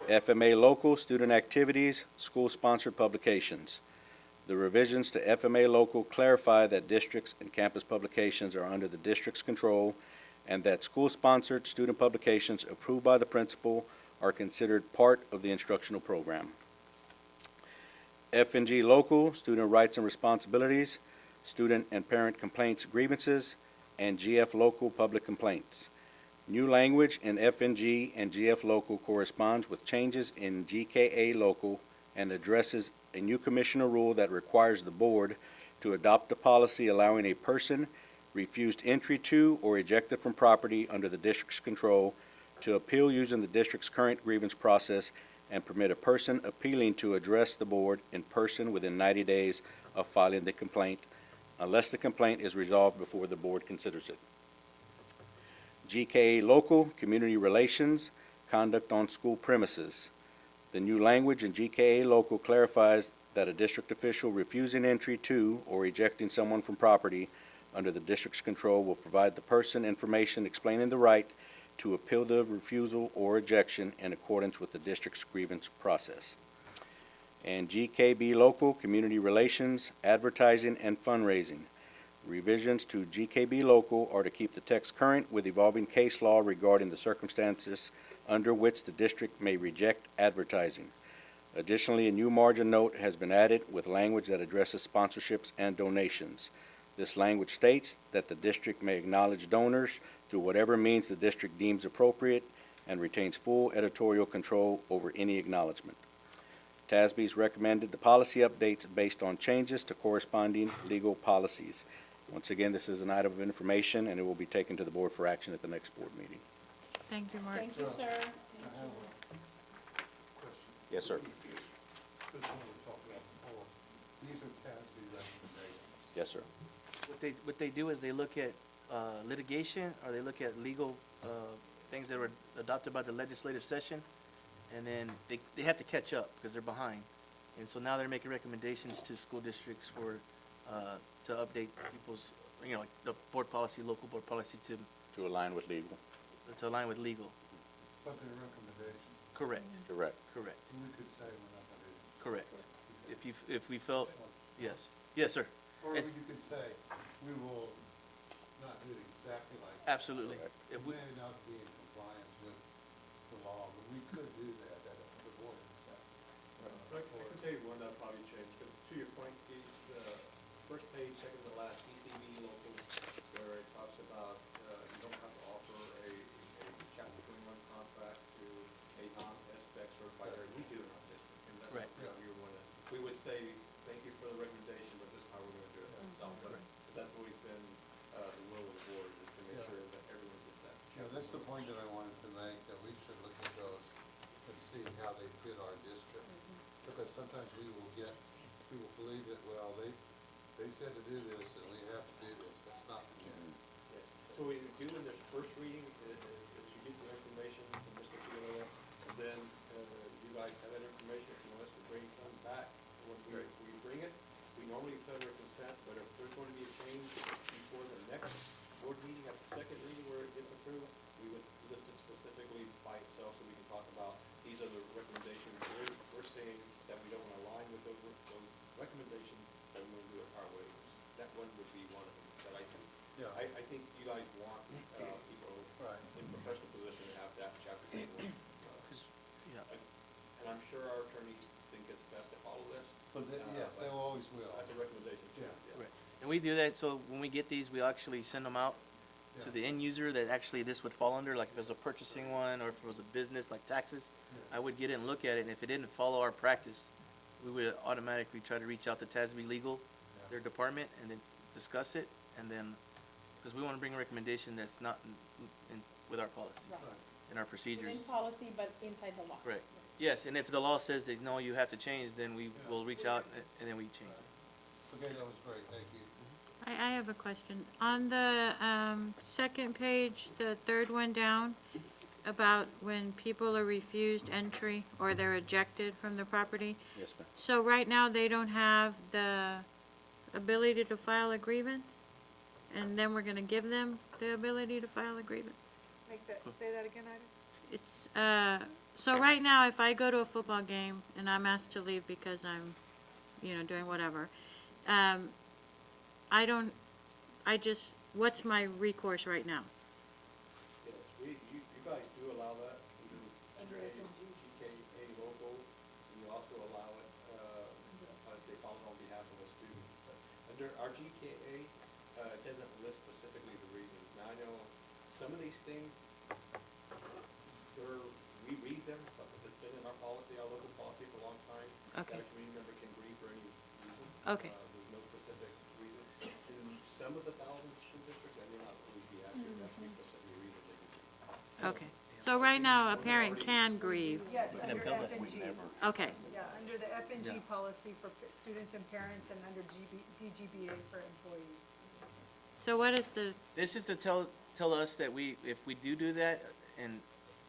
FMA Local, Student Activities, School-Sponsored Publications. The revisions to FMA Local clarify that districts and campus publications are under the district's control and that school-sponsored student publications approved by the principal are considered part of the instructional program. F&G Local, Student Rights and Responsibilities, Student and Parent Complaints Grievances, and GF Local Public Complaints. New language in F&G and GF Local corresponds with changes in GKA Local and addresses a new commissioner rule that requires the board to adopt a policy allowing a person refused entry to or ejected from property under the district's control to appeal using the district's current grievance process and permit a person appealing to address the board in person within 90 days of filing the complaint, unless the complaint is resolved before the board considers it. GKA Local, Community Relations, Conduct on School Premises. The new language in GKA Local clarifies that a district official refusing entry to or ejecting someone from property under the district's control will provide the person information explaining the right to appeal the refusal or ejection in accordance with the district's grievance process. And GKB Local, Community Relations, Advertising, and Fundraising. Revisions to GKB Local are to keep the text current with evolving case law regarding the circumstances under which the district may reject advertising. Additionally, a new margin note has been added with language that addresses sponsorships and donations. This language states that the district may acknowledge donors through whatever means the district deems appropriate and retains full editorial control over any acknowledgement. TASB's recommended the policy updates based on changes to corresponding legal policies. Once again, this is an item of information, and it will be taken to the board for action at the next board meeting. Thank you, Mark. Thank you, sir. Yes, sir. This one we talked about before. These are TASB recommendations. Yes, sir. What they do is they look at litigation, or they look at legal things that were adopted by the legislative session, and then they have to catch up because they're behind. And so now they're making recommendations to school districts for to update people's, like the board policy, local board policy To align with legal. to align with legal. But they're recommendations. Correct. Correct. Correct. We could say we're not going to do it. Correct. If we felt, yes, yes, sir. Or And- you could say, we will not do it exactly like that. Absolutely. It may not be in compliance with the law, but we could do that at the board. I can tell you one that probably changed, but to your point, Keith, the first page, second to last, ECB local, where it talks about, you don't have to offer a chapter 21 contract to a non-SPEC certified area. We do in our district, and that's Right. something we would say, thank you for the recommendation, but this is how we're gonna do it. That's always been, the will of the board, is to make Yeah. sure that everyone gets that. Yeah, that's the point that I wanted to make, that we should look at those and see how they fit our district. Because sometimes we will get, people believe that, well, they said to do this, and we have to do this. That's not the case. Yes. So we do in this first reading, is you get the information from Mr. Fiola, and then, you guys have that information, if you want us to bring something back, when we bring it, we normally put under consent, but if there's going to be a change before the next board meeting, at the second reading where it gets approved, we would list it specifically by itself, so we can talk about, these are the recommendations, we're saying that we don't want to align with those recommendations, that we want to do it our way. That one would be one of them, that I think. Yeah. I think you guys want, people Right. in professional position to have that chapter 21. Yeah. And I'm sure our attorneys think it's best to follow this. But yes, they always will. That's a recommendation too. Yeah. Right. And we do that, so when we get these, we actually send them out to Yeah. the end user that actually this would fall under, like if it was a purchasing one, or if it was a business, like taxes. Yeah. I would get it and look at it, and if it didn't follow our practice, we would automatically try to reach out to TASB Legal, Yeah. their department, and then discuss it, and then, because we want to bring a recommendation that's not with our policy, Right. in our procedures. Within policy, but inside the law. Correct. Yes, and if the law says that, no, you have to change, then we will reach out, and then we change it. Okay, that was great, thank you. I have a question. On the second page, the third one down, about when people are refused entry or they're ejected from the property. Yes, ma'am. So right now, they don't have the ability to file a grievance? And then we're gonna give them the ability to file a grievance? Say that again, Ida? It's, so right now, if I go to a football game and I'm asked to leave because I'm doing whatever. What's my recourse right now? Yes, you guys do allow that under GKA local. You also allow it, if they file on behalf of a student. But under our GKA, it doesn't list specifically the reasons. Now, I know some of these things, we read them, but it's been in our policy, our local policy for a long time. Okay. That a community member can grieve for any reason. Okay. There's no specific reason. In some of the thousand school districts, that may not always be accurate. That's a specific reason they can grieve. Okay. So right now, a parent can grieve. Yes, under F and G. Okay. Yeah, under the F and G Yeah. policy for students and parents and under DGBA for employees. So what is the, This is to tell us that if we do that and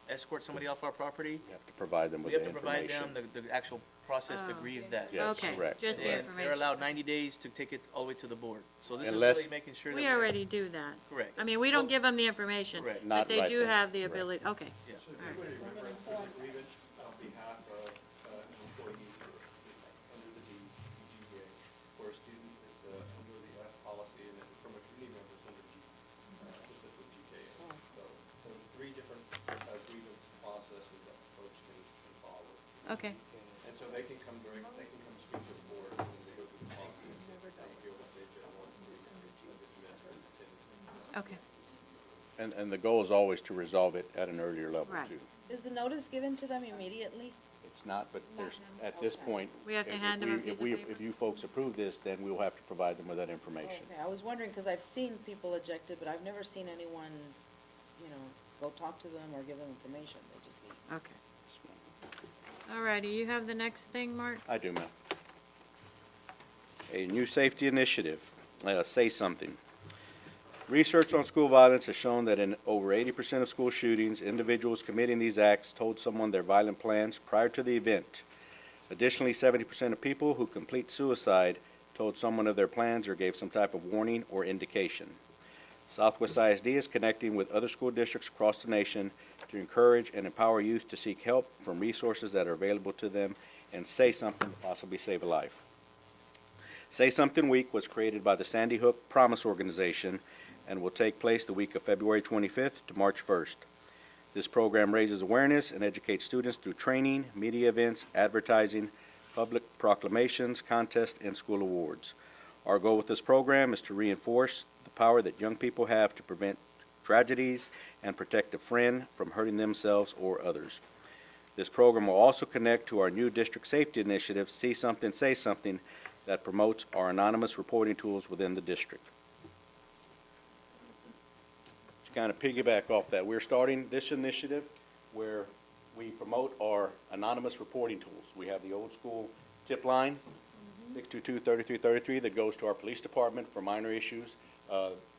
escort somebody off our property, You have to provide them with we the have to provide information. them the actual process to Oh. grieve that. Yes, okay, correct. just the And they're information. allowed 90 days to take it all the way to the board. So this Unless- is really making sure that We already do that. Correct. I mean, we don't give them the information, Correct. but Not they right do then. have the Correct. ability, okay. Yeah. So if you would remember, there's a grievance on behalf of an employee under the DGA, for a student, it's under the F policy, and then from a community member, it's under specifically GKA. So there's three different grievance processes that folks can follow. Okay, And so they can come speak to the board, and they go through the policy, and they feel that they've been dismissed or attended. okay. And the goal is always to resolve it at an earlier level Right. too. Is the notice given to them immediately? It's not, but there's, at this point. We have to if hand them a we- piece if of we- paper. If you folks approve this, then we'll have to provide them with that information. Okay, I was wondering, because I've seen people ejected, but I've never seen anyone, go talk to them or give them information. They just leave. Okay. All righty, you have the next thing, Mark? I do, ma'am. A new safety initiative, Say Something. Research on school violence has shown that in over 80% of school shootings, individuals committing these acts told someone their violent plans prior to the event. Additionally, 70% of people who complete suicide told someone of their plans or gave some type of warning or indication. Southwest ISD is connecting with other school districts across the nation to encourage and empower youth to seek help from resources that are available to them and say something to possibly save a life. Say Something Week was created by the Sandy Hook Promise Organization and will take place the week of February 25th to March 1st. This program raises awareness and educates students through training, media events, advertising, public proclamations, contests, and school awards. Our goal with this program is to reinforce the power that young people have to prevent tragedies and protect a friend from hurting themselves or others. This program will also connect to our new district safety initiative, See Something, Say Something, that promotes our anonymous reporting tools within the district. To kind of piggyback off that, we're starting this initiative where we promote our anonymous reporting tools. We have the old school tip line, 622-3333, that goes to our police department for minor issues.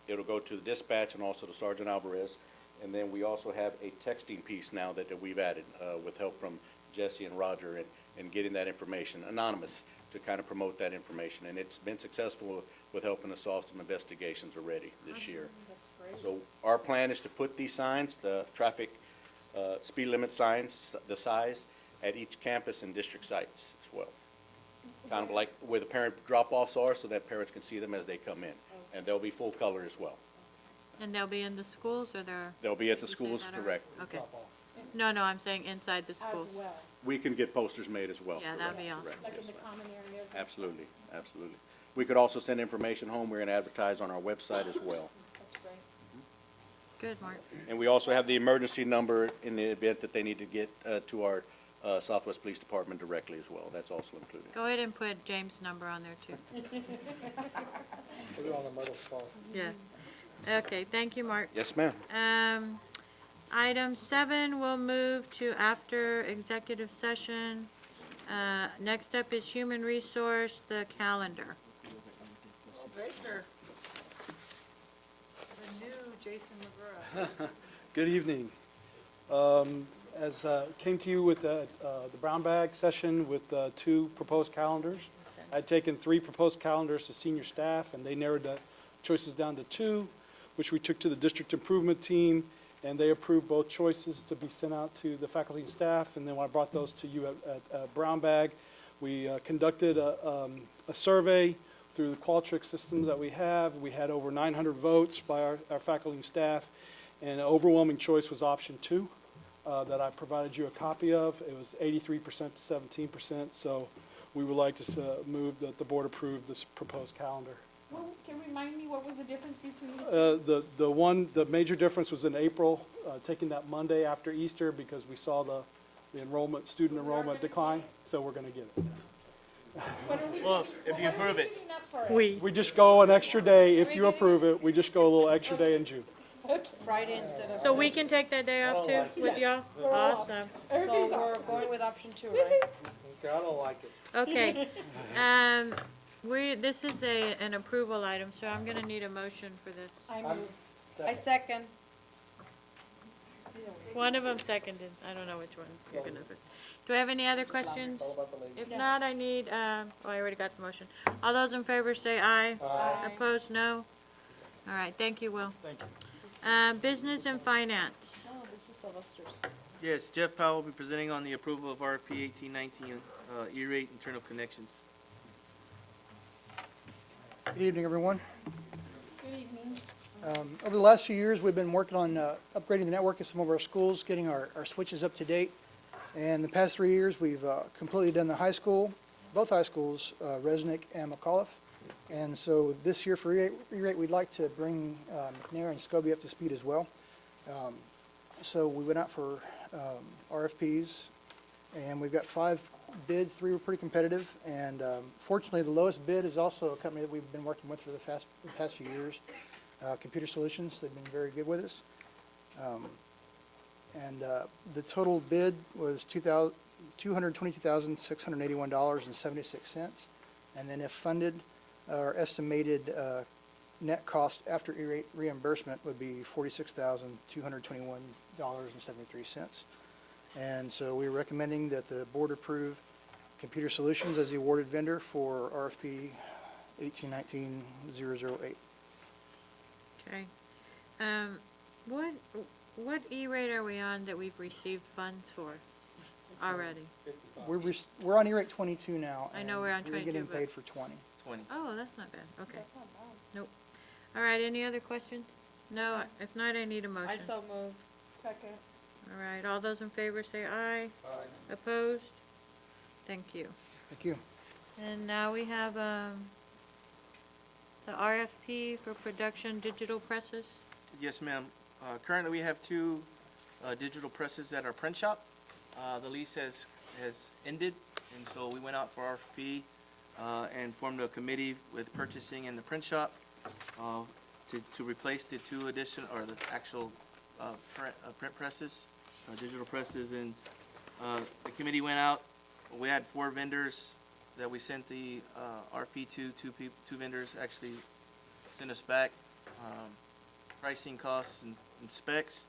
It'll go to the dispatch and also to Sergeant Alvarez. And then we also have a texting piece now that we've added with help from Jesse and Roger and getting that information anonymous to kind of promote that information. And it's been successful with helping us solve some investigations already this year. So our plan is to put these signs, the traffic speed limit signs, the size, at each campus and district sites as well. Kind of like where the parent drop-offs are so that parents can see them as they come in. And they'll be full color as well. And they'll be in the schools, or they're? They'll be at the Did you say schools, that already? correct. Okay. No, I'm saying inside the schools. As well, We can get posters made as well. Yeah, that'd be correct, awesome. correct, like in yes, the ma'am. common areas. Absolutely, absolutely. We could also send information home. We're going to advertise on our website as well. That's great. Good, Mark. And we also have the emergency number in the event that they need to get to our Southwest Police Department directly as well. That's also included. Go ahead and put James' number on there, too. Put it on the mother's phone. Yeah. Okay, thank you, Mark. Yes, ma'am. Item 7 will move to after executive session. Next up is human resource, the calendar. Baker. The new Jason McGraw. Good evening. As came to you with the brown bag session with 2 proposed calendars. I'd taken 3 proposed calendars to senior staff, and they narrowed the choices down to 2, which we took to the district improvement team, and they approved both choices to be sent out to the faculty and staff. And then when I brought those to you at brown bag, We conducted a survey through the Qualtrics systems that we have. We had over 900 votes by our faculty and staff, and an overwhelming choice was option 2 that I provided you a copy of. It was 83% to 17%, so we would like to move that the board approve this proposed calendar. Well, can you remind me what was the difference between the two? The major difference was in April, taking that Monday after Easter, because we saw the student enrollment decline, so we're going to get it. Well, if you approve it. We just go an extra day, if you approve it, we just go a little extra day in June. Friday instead of. So we can take that day off too with y'all? Awesome. So we're going with option 2, right? Okay, I don't like it. Okay. This is an approval item, so I'm gonna need a motion for this. I move. I second. One of them seconded. I don't know which one you're gonna put. Do I have any other questions? If not, I need, I already got the motion. All those in favor say aye. Aye. Opposed, no. All right, thank you, Will. Thank you. Business and finance. Oh, this is Sylvester's. Yes, Jeff Powell will be presenting on the approval of RFP 1819, E-rate internal connections. Good evening, everyone. Good evening. Over the last few years, we've been working on upgrading the network of some of our schools, getting our switches up to date. And the past 3 years, we've completely done the high school, both high schools, Resnick and McAuliffe. And so this year for E-rate, we'd like to bring McNair and Scobie up to speed as well. So we went out for RFPs, and we've got 5 bids. 3 were pretty competitive, and fortunately, the lowest bid is also a company that we've been working with for the past few years, Computer Solutions. They've been very good with us. The total bid was $222,681.76, and then if funded, our estimated net cost after E-rate reimbursement would be $46,221.73. And so we're recommending that the board approve Computer Solutions as the awarded vendor for RFP 1819-008. Okay. What E-rate are we on that we've received funds for already? We're on E-rate 22 now. I know we're on 22, We're getting but- paid for 20. 20. Oh, that's not bad. Okay. Nope. All right, any other questions? No, if not, I need a motion. I so move. Second. All right, all those in favor say aye. Aye. Opposed? Thank you. Thank you. And now we have the RFP for production digital presses. Yes, ma'am. Currently, we have 2 digital presses at our print shop. The lease has ended, and so we went out for RFP and formed a committee with purchasing and the print shop to replace the 2 additional, or the actual print presses, digital presses. And the committee went out. We had 4 vendors that we sent the RFP to. 2 vendors actually sent us back pricing, costs, and specs.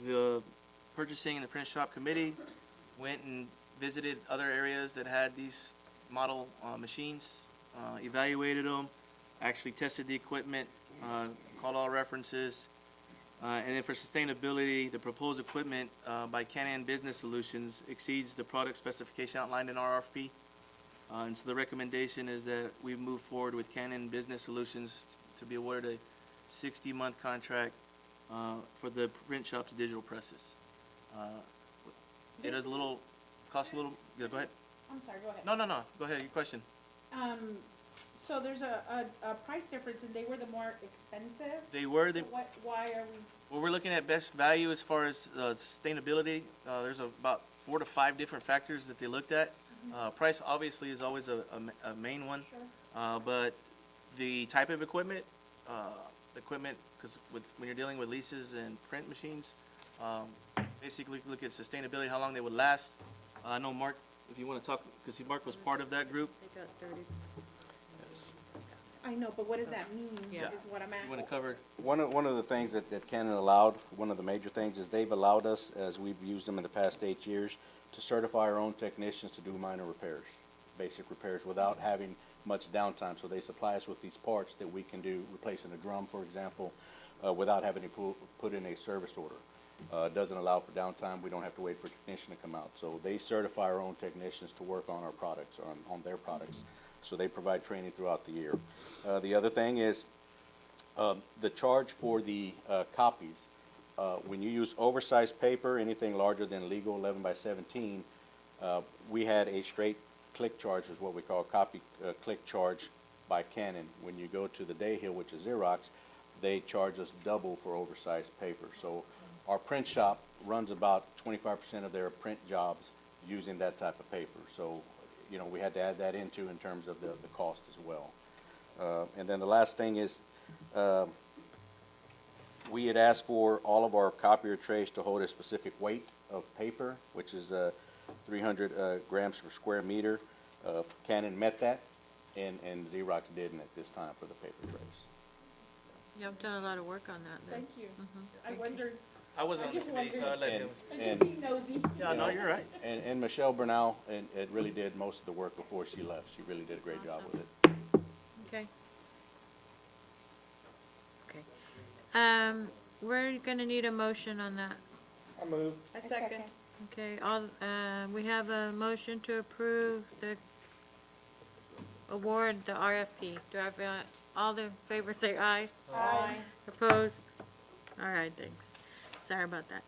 The purchasing and the print shop committee went and visited other areas that had these model machines, evaluated them, actually tested the equipment, called all references. And then for sustainability, the proposed equipment by Canon Business Solutions exceeds the product specification outlined in our RFP. And so the recommendation is that we move forward with Canon Business Solutions to be awarded a 60-month contract for the print shop's digital presses. It is costs a little, yeah, go ahead. I'm sorry, go ahead. No, go ahead, your question. So there's a price difference, and they were the more expensive? They were So why are we? Well, we're looking at best value as far as sustainability. There's about 4 to 5 different factors that they looked at. Price obviously is always a main one, but the type of equipment, because when you're dealing with leases and print machines, basically look at sustainability, how long they would last. I know Mark, if you want to talk, because Mark was part of that group. They got 30. I know, but what does that mean? Yeah. Is what I'm asking. You want to cover? One of the things that Canon allowed, one of the major things, is they've allowed us, as we've used them in the past 8 years, to certify our own technicians to do minor repairs, basic repairs, without having much downtime. So they supply us with these parts that we can do, replacing a drum, for example, without having to put in a service order. It doesn't allow for downtime. We don't have to wait for a technician to come out. So they certify our own technicians to work on our products, or on their products. So they provide training throughout the year. The other thing is the charge for the copies. When you use oversized paper, anything larger than legal 11 by 17, we had a straight click charge, is what we call copy click charge by Canon. When you go to the Dayhill, which is Xerox, they charge us double for oversized paper. So our print shop runs about 25% of their print jobs using that type of paper. So, you know, we had to add that into in terms of the cost as well. And then the last thing is, we had asked for all of our copier trays to hold a specific weight of paper, which is 300 grams per square meter. Canon met that, and Xerox didn't at this time for the paper trays. You've done a lot of work on that then. Thank you. Mhm. I wondered, I wasn't on the committee, so I let him. I'm just being nosy. Yeah, no, you're right. And Michelle Bernal, it really did most of the work before she left. She really did a great job with it. Okay. Okay. We're gonna need a motion on that. I move. A second. Okay, all, we have a motion to approve the award, the RFP. Do I have, all in favor say aye? Aye. Opposed? All right, thanks. Sorry about that.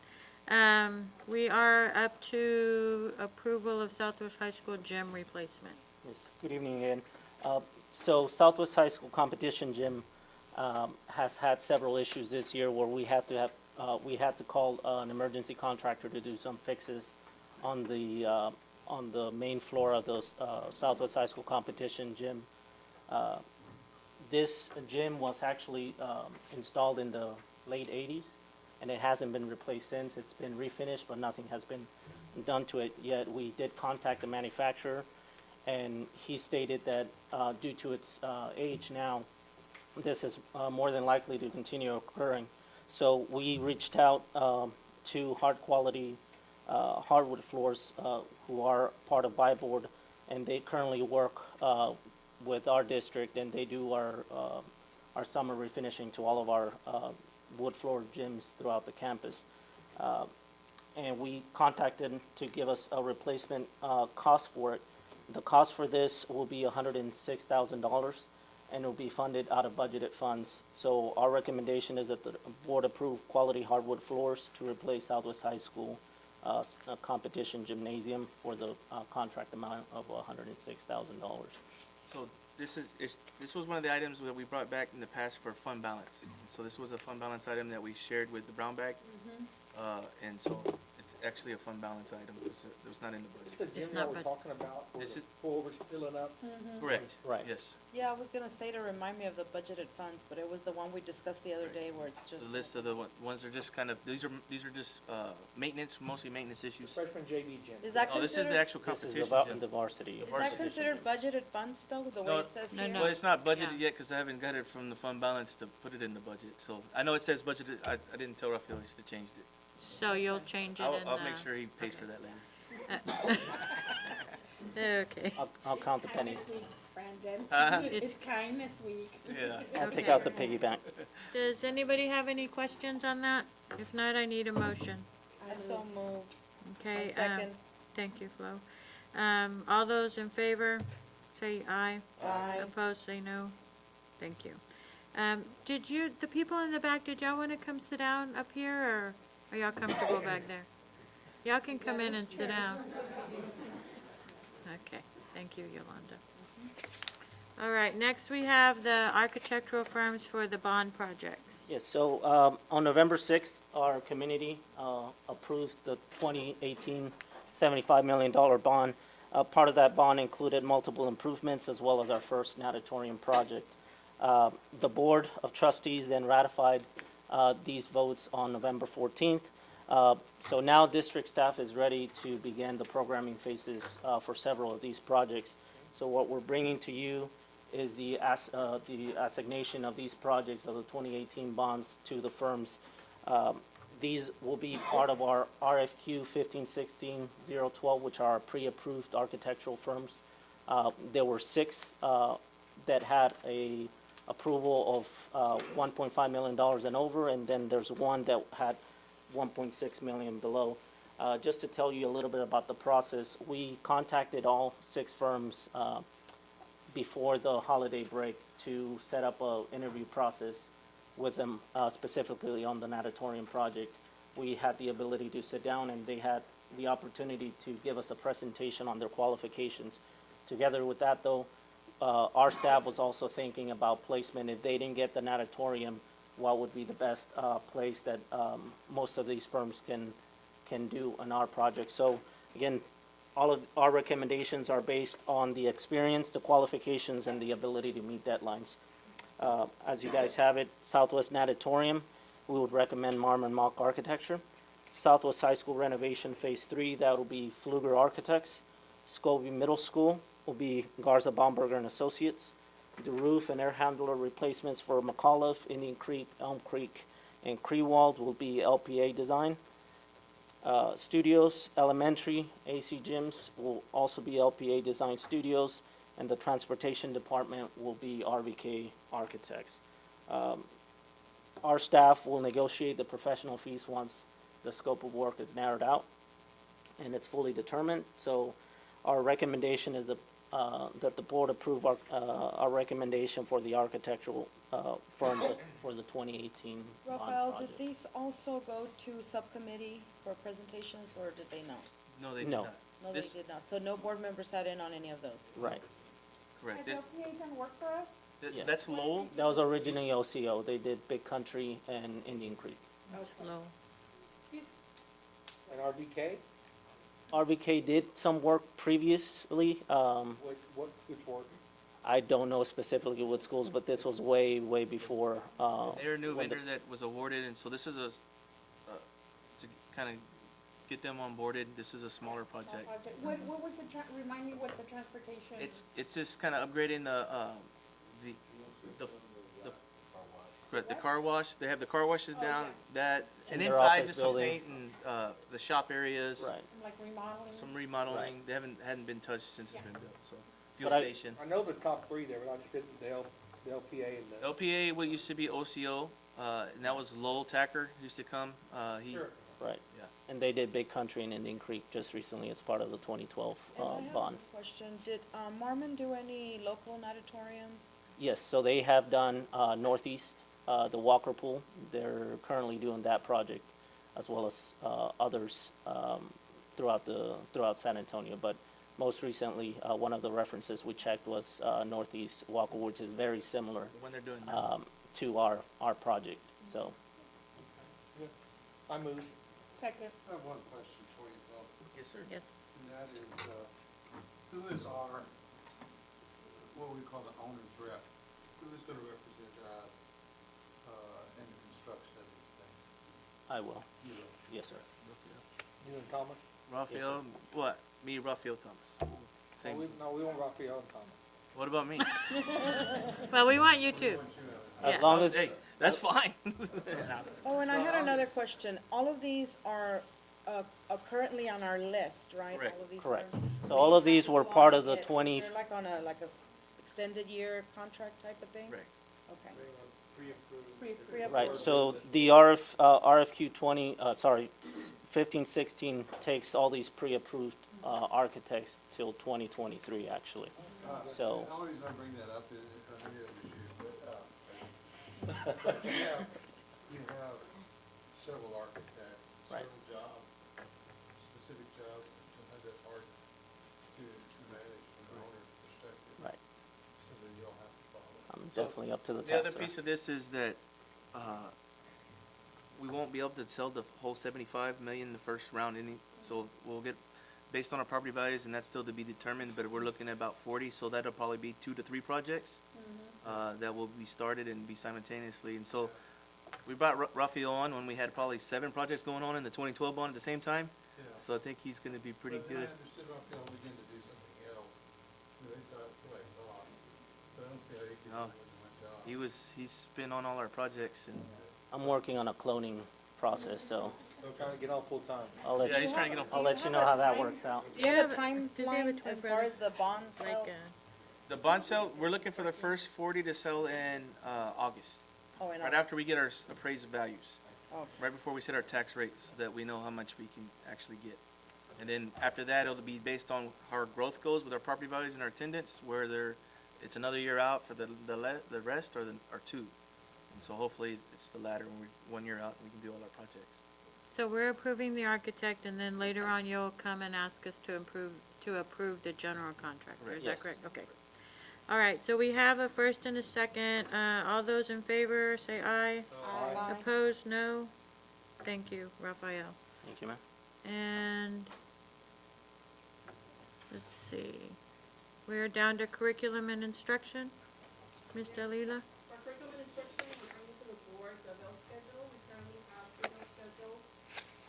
We are up to approval of Southwest High School gym replacement. Yes, good evening again. So Southwest High School competition gym has had several issues this year where we had to call an emergency contractor to do some fixes on the main floor of the Southwest High School competition gym. This gym was actually installed in the late 80s, and it hasn't been replaced since. It's been refinished, but nothing has been done to it yet. We did contact the manufacturer, and he stated that due to its age now, this is more than likely to continue occurring. So we reached out to Hard Quality Hardwood Floors, who are part of Buy Board, and they currently work with our district, and they do our summer refinishing to all of our wood floor gyms throughout the campus. And we contacted them to give us a replacement cost for it. The cost for this will be $106,000, and it will be funded out of budgeted funds. So our recommendation is that the board approve Quality Hardwood Floors to replace Southwest High School competition gymnasium for the contract amount of $106,000. So this was one of the items that we brought back in the past for fund balance. So this was a fund balance item that we shared with the brown bag. And so it's actually a fund balance item. It was not in the budget. The gym that we're talking about, where This the is- pool was filling up. Correct. Right. Yes. Yeah, I was gonna say to remind me of the budgeted funds, but it was the one we discussed the other day where it's just. The list of the ones are just kind of, these are just maintenance, mostly maintenance issues. Freshman JV gym. Is that Oh, this is the considered, actual This is competition about gym. the varsity. is that varsity considered budgeted funds though, the way No, it says no, here? no. Well, it's not budgeted Yeah. yet because I haven't got it from the fund balance to put it in the budget. So I know it says budgeted. I didn't tell Rafael I should have changed it. So you'll change it in I'll make sure he pays for that later. Okay. I'll count the pennies. Brandon, Uh-huh. it's kindness week. Yeah. I'll take Okay. out the piggy bank. Does anybody have any questions on that? If not, I need a motion. I so move. Okay. I second. Thank you, Flo. All those in favor, say aye. Aye. Opposed, say no. Thank you. The people in the back, did y'all want to come sit down up here, or are y'all comfortable back there? Y'all can come in and sit down. Okay, thank you, Yolanda. All right, next we have the architectural firms for the bond projects. Yes, so on November 6th, our community approved the 2018 $75 million bond. Part of that bond included multiple improvements as well as our first natatorium project. The Board of Trustees then ratified these votes on November 14th. So now district staff is ready to begin the programming phases for several of these projects. So what we're bringing to you is the assignation of these projects of the 2018 bonds to the firms. These will be part of our RFQ 1516-012, which are our pre-approved architectural firms. There were 6 that had a approval of $1.5 million and over, and then there's one that had 1.6 million below. Just to tell you a little bit about the process, we contacted all 6 firms before the holiday break to set up a interview process with them, specifically on the natatorium project. We had the ability to sit down, and they had the opportunity to give us a presentation on their qualifications. Together with that, though, our staff was also thinking about placement. If they didn't get the natatorium, what would be the best place that most of these firms can do on our project. So again, all of our recommendations are based on the experience, the qualifications, and the ability to meet deadlines. As you guys have it, Southwest Natatorium, we would recommend Marmon Mock Architecture. Southwest High School renovation Phase 3, that will be Pfluger Architects. Scobie Middle School will be Garza Baumberger and Associates. The roof and air handler replacements for McAuliffe, Indian Creek, Elm Creek, and Creewald will be LPA Design. Studios, Elementary, AC Gyms will also be LPA Design Studios, and the Transportation Department will be RVK Architects. Our staff will negotiate the professional fees once the scope of work is narrowed out and it's fully determined. So our recommendation is that the board approve our recommendation for the architectural firms for the 2018 bond Rafael, project. did these also go to subcommittee for presentations, or did they not? No, they did No. not. No, This- they did not. So no board members sat in on any of those? Right. Correct. Has This, LPA done work for us? Yes. That's Lowell. That was originally OCO. They did Big Country and Indian Creek. Low. And RBK, RVK did some work previously. which work? I don't know specifically what schools, but this was way, way before. They're a new when the- vendor that was awarded, and so this is to kind of get them onboarded, this is a smaller project. What was remind me what the transportation? It's just kind of upgrading the correct, the car wash. They have the car washes down, that, and their inside office just some building. paint and the shop areas. Right. Like remodeling? Some remodeling. They hadn't been touched since it's been built, so. Fuel But station. I know the top three there, but I didn't, the LPA and the. LPA, what used to be OCO, and that was Lowell Tacker, used to come. He, Sure. Right. Yeah. And they did Big Country and Indian Creek just recently as part of the 2012 And I have bond. a question. Did Marmon do any local natatoriums? Yes, so they have done Northeast, the Walker Pool. They're currently doing that project as well as others throughout San Antonio. But most recently, one of the references we checked was Northeast Walker, which is very similar when they're doing that. to our project. So I moved. Second. I have one question for you, Bill, Yes, sir. Yes. and that is, who is our, what we call the owner's rep? Who is gonna represent us, in the construction of these things? I will. You will. Yes, sir. You and Thomas? Raphael, what? Me, Raphael Thomas. Same. We want Raphael and Thomas. What about me? Well, we want you too. As Yeah. long as Hey, that's fine. Oh, and I had another question. All of these are currently on our list, right? Correct. All of these Correct. firms? So all of these were part of the They're 20. like on a extended year contract type of thing? Right. Okay. Pre-approved. Right, so the RFQ 1516 takes all these pre-approved architects till 2023, actually. So, The only reason I bring that up is, I know you have issues, but you have several architects, Right. several jobs, specific jobs, and sometimes that's hard to manage from the owner's perspective. right, So then you'll have to follow. I'm definitely up to the The other task. piece of this is that we won't be able to sell the whole 75 million the first round so we'll get based on our property values, and that's still to be determined, but we're looking at about 40, so that'll probably be 2 to 3 projects that will be started and be simultaneously. And so we brought Raphael on when we had probably 7 projects going on in the 2012 bond at the same time, Yeah. so I think he's going to be pretty But good. I understood Raphael began to do something else. They saw it, so I thought, but I don't see how he could do No. more than one job. He's been on all our projects, and I'm working on a cloning process, so They're trying to get on full-time. I'll let yeah, you, he's trying to get on. I'll let you know how that works out. Do you have a Does he have a timeline twin as far brother? as the bond Like, sale? The bond sale, we're looking for the first 40 to sell in August. Oh, in Right August. after we get our appraised values. Okay. right before we set our tax rate so that we know how much we can actually get. And then after that, it'll be based on how our growth goes with our property values and our attendance, whether it's another year out for the rest or two. And so hopefully it's the latter, when we're 1 year out and we can do all our projects. So we're approving the architect, and then later on you'll come and ask us to approve the general contractor. Correct. Is that Yes. correct? Okay. All right, so we have a first and a second. All those in favor, say aye. Aye. Opposed, no. Thank you, Raphael. Thank you, ma'am. And let's see. We're down to curriculum and instruction. Ms. Dalila? For curriculum and instruction, we're bringing to the board the bell schedule. We currently have two bell schedules.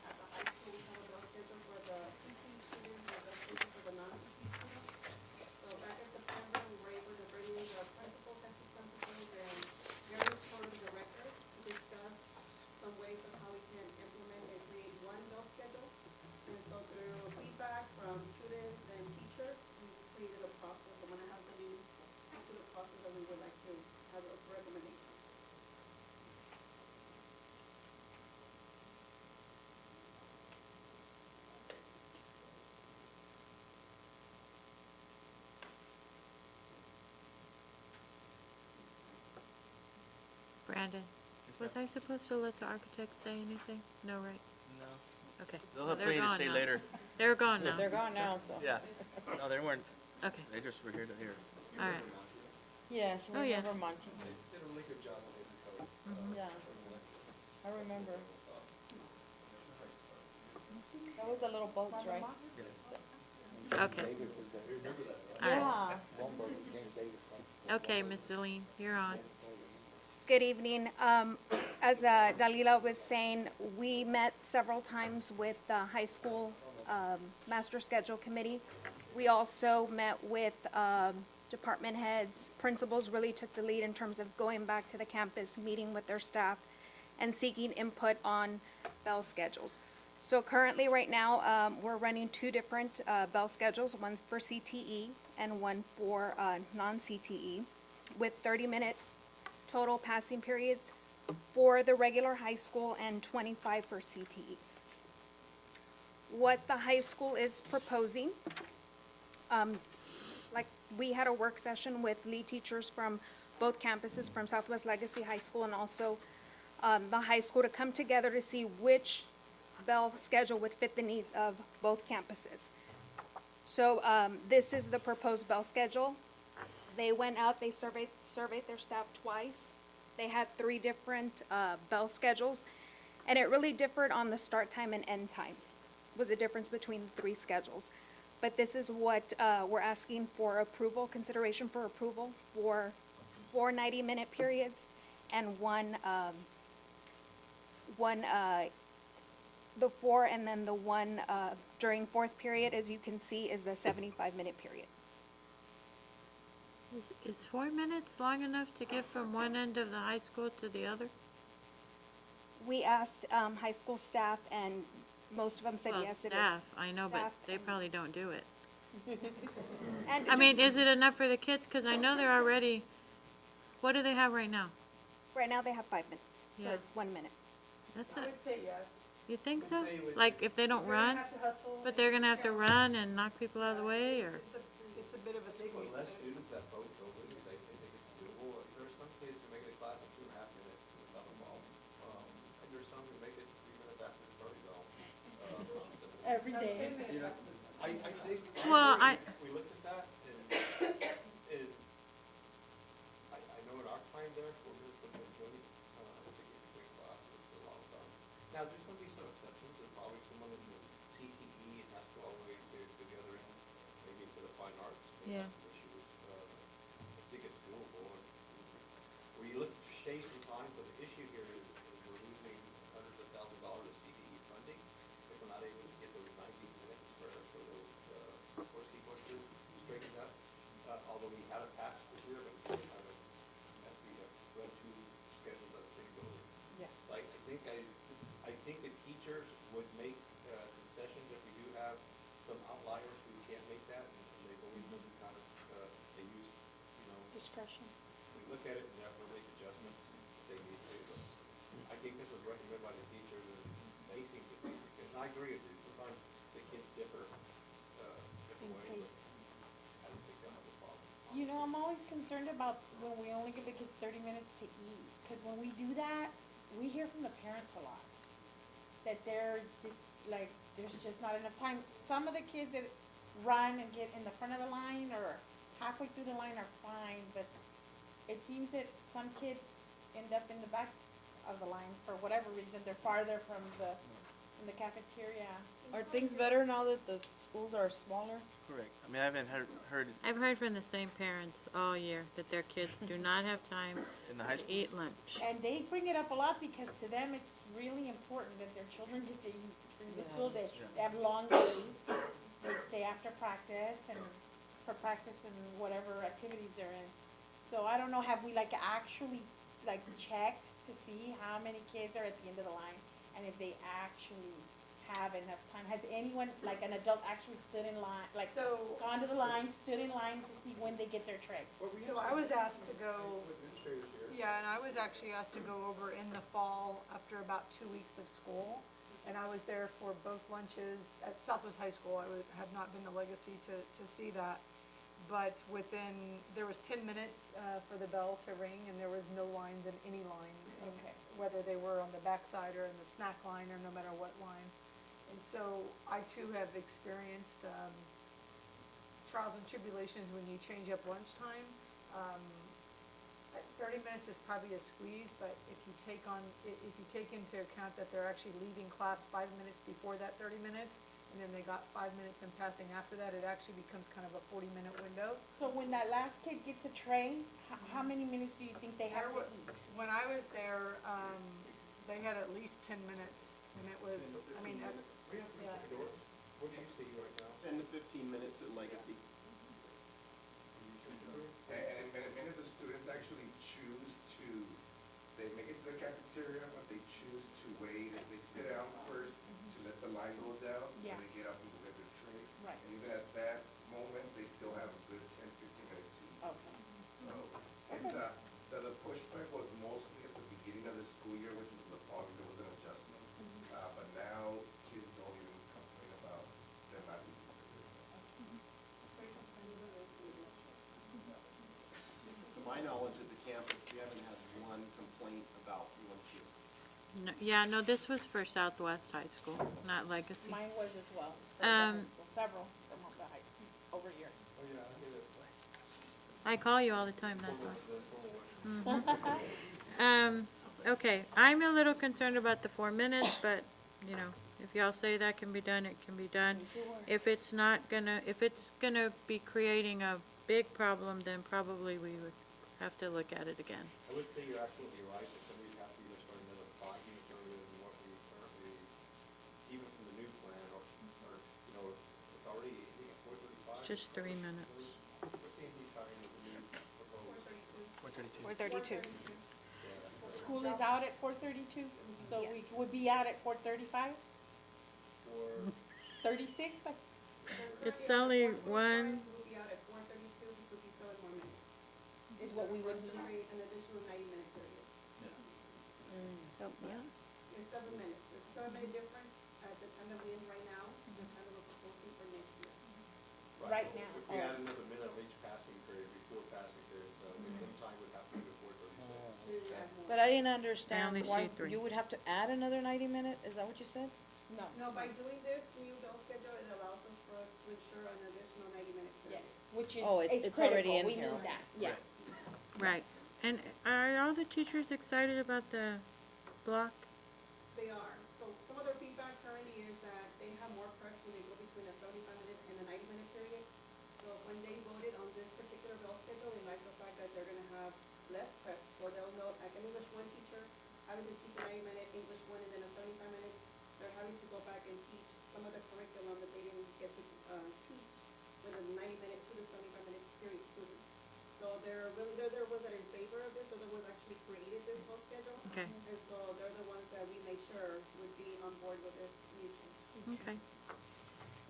At the high school, we have a bell schedule for the CT students and a bell schedule for the non-CT students. So back in September, we were able to bring in the principals, assistant principals, and various program directors to discuss some ways of how we can implement and create one bell schedule. And so through feedback from students and teachers, we created a process. I'm gonna have Celine speak to the process that we would like to have a recommendation. Brandon? Was I supposed to let the architect say anything? No, right? No. Okay. They'll Well, have they're plenty to gone say now. later. They're gone now. They're gone now, so. Yeah. No, they weren't. Okay, They just were here to hear. all right. Yes, Oh, yeah. remember Monty. Did a really good job with the code. Yeah, I remember. That was the little boats, right? Okay. All right. Yeah. Okay, Ms. Celine, you're on. Good evening. As Dalila was saying, we met several times with the high school master schedule committee. We also met with department heads. Principals really took the lead in terms of going back to the campus, meeting with their staff, and seeking input on bell schedules. So currently, right now, we're running two different bell schedules, one for CTE and one for non-CTE, with 30-minute total passing periods for the regular high school and 25 for CTE. What the high school is proposing, like we had a work session with lead teachers from both campuses, from Southwest Legacy High School and also the high school, to come together to see which bell schedule would fit the needs of both campuses. So this is the proposed bell schedule. They went out, they surveyed their staff twice. They had 3 different bell schedules, and it really differed on the start time and end time, was the difference between the 3 schedules. But this is what we're asking for approval, consideration for approval, for 4 90-minute periods and the 4 and then the 1 during 4th period, as you can see, is a 75-minute period. Is 4 minutes long enough to get from one end of the high school to the other? We asked high school staff, and most of them said Well, yes, it is. staff, I know, but Staff. they probably don't do it. And I mean, is it enough for the kids? Because I know they're already, what do they have right now? right now they have 5 minutes, so Yeah. it's 1 minute. That's I not, would say yes. you think so? Say with- Like, if they don't They're gonna run, have to hustle. but they're gonna have to run and knock people out of the way, or? It's a bit of a squeeze. With less students that vote, though, they think it's doable. There's some kids who make it a class in 2.5 minutes, it's not a problem. And there's some who make it 3 minutes after it's already gone. Every day. You know, I think. Well, We looked at that, and I know in our time there, 4 minutes would have been plenty, to get a quick class for a long time. Now, there's gonna be some exceptions, there's probably someone in the CTE and has to go all the way to the other end, maybe to the fine arts. Maybe Yeah. that's some issues. I think it's doable, and where you look to shave some time, but the issue here is we're losing hundreds of thousands of dollars of CTE funding if we're not able to get those 90 minutes for those course sequences straightened up. Although we had a patch this year, but it's still kind of messy to run 2 schedules at the same building. Yeah. So I think the teachers would make concessions if we do have some outliers who can't make that, and they've always been kind of, they use, you know, Discretion. we look at it and therefore make adjustments if they need to. But I I think this was recommended by the teachers, and they seem to think, because I agree with you, sometimes the kids differ, different ways, but I don't think they'll have a problem. You know, I'm always concerned about when we only give the kids 30 minutes to eat, because when we do that, we hear from the parents a lot. That they're just, like, there's just not enough time. Some of the kids that run and get in the front of the line or halfway through the line are fine, but it seems that some kids end up in the back of the line for whatever reason. They're farther from the cafeteria. Are things better now that the schools are smaller? Correct. I mean, I haven't heard I've heard from the same parents all year that their kids do not have time in the high to school. eat lunch. And they bring it up a lot because to them it's really important that their children get to eat during the school day. Yeah. They have long days, they stay after practice and for practice and whatever activities they're in. So I don't know, have we like actually like checked to see how many kids are at the end of the line and if they actually have enough time? Has anyone, like an adult, actually stood in line, like gone to the line, stood in line to see when they get their tray? So I was asked to go, Administrators here. yeah, and I was actually asked to go over in the fall after about 2 weeks of school. And I was there for both lunches at Southwest High School. I have not been to Legacy to see that. But there was 10 minutes for the bell to ring, and there was no lines in any line. Okay. Whether they were on the backside or in the snack line or no matter what line. And so I too have experienced trials and tribulations when you change up lunchtime. 30 minutes is probably a squeeze, but if you take into account that they're actually leaving class 5 minutes before that 30 minutes, and then they got 5 minutes in passing after that, it actually becomes kind of a 40-minute window. So when that last kid gets a tray, how many minutes do you think they have to eat? When I was there, they had at least 10 minutes, and it was, I mean, yeah. What do you see right now? 10 to 15 minutes at Legacy. And many of the students actually choose to, they make it to the cafeteria, but they choose to wait. If they sit down first to let the line go down, Yeah. and they get up and go get their tray. Right. And even at that moment, they still have a good 10, 15 minutes to eat. Okay. So it's, the pushback was mostly at the beginning of the school year, which was the fall, because there was an adjustment. But now kids don't even complain about them not eating. To my knowledge at the campus, we haven't had one complaint about lunches. No, yeah, no, this was for Southwest High School, not Legacy. Mine was as well. For the high Um, school, several from the high, over here. Oh, yeah, I hear that. I call you all the time, that's why. Okay, I'm a little concerned about the 4 minutes, but, you know, if y'all say that can be done, it can be done. If it's gonna be creating a big problem, then probably we would have to look at it again. I would say you're absolutely right, that somebody's have to either start another 5 minutes earlier than what we currently, even from the new plan, or, you know, it's already, I think, at 4:35. It's just 3 minutes. What's the ND time with the new proposed? 4:32. 4:32. School is out at 4:32, so we would be out at 4:35? Or 36? It's only one, We'll be out at 4:32 because we still have more minutes. Is what we would need. An additional 90-minute period. so, yeah. It's 7 minutes. It's a 7-minute difference at the time that we in right now, and the time that we're proposing for next year. Right now. If we add another minute on each passing period, before passing period, so any time would have to be before 36. But I didn't understand only why see 3. you would have to add another 90 minute, is that what you said? No. No, by doing this new bill schedule, it allows us for us to ensure an additional 90-minute period. Yes, which is, Oh, it's already in critical. We here. need that, yes. Right. And are all the teachers excited about the block? They are. So some of their feedback currently is that they have more press when they go between a 75-minute and a 90-minute period. So when they voted on this particular bill schedule, they like the fact that they're gonna have less press. So they'll know, like an English 1 teacher having to teach a 90-minute, English 1 and then a 75 minutes, they're having to go back and teach some of the curriculum that they didn't get to teach with a 90-minute to the 75-minute period students. So they're the ones that are in favor of this, or the ones that actually created this whole schedule. Okay. And so they're the ones that we make sure would be on board with this new change. Okay.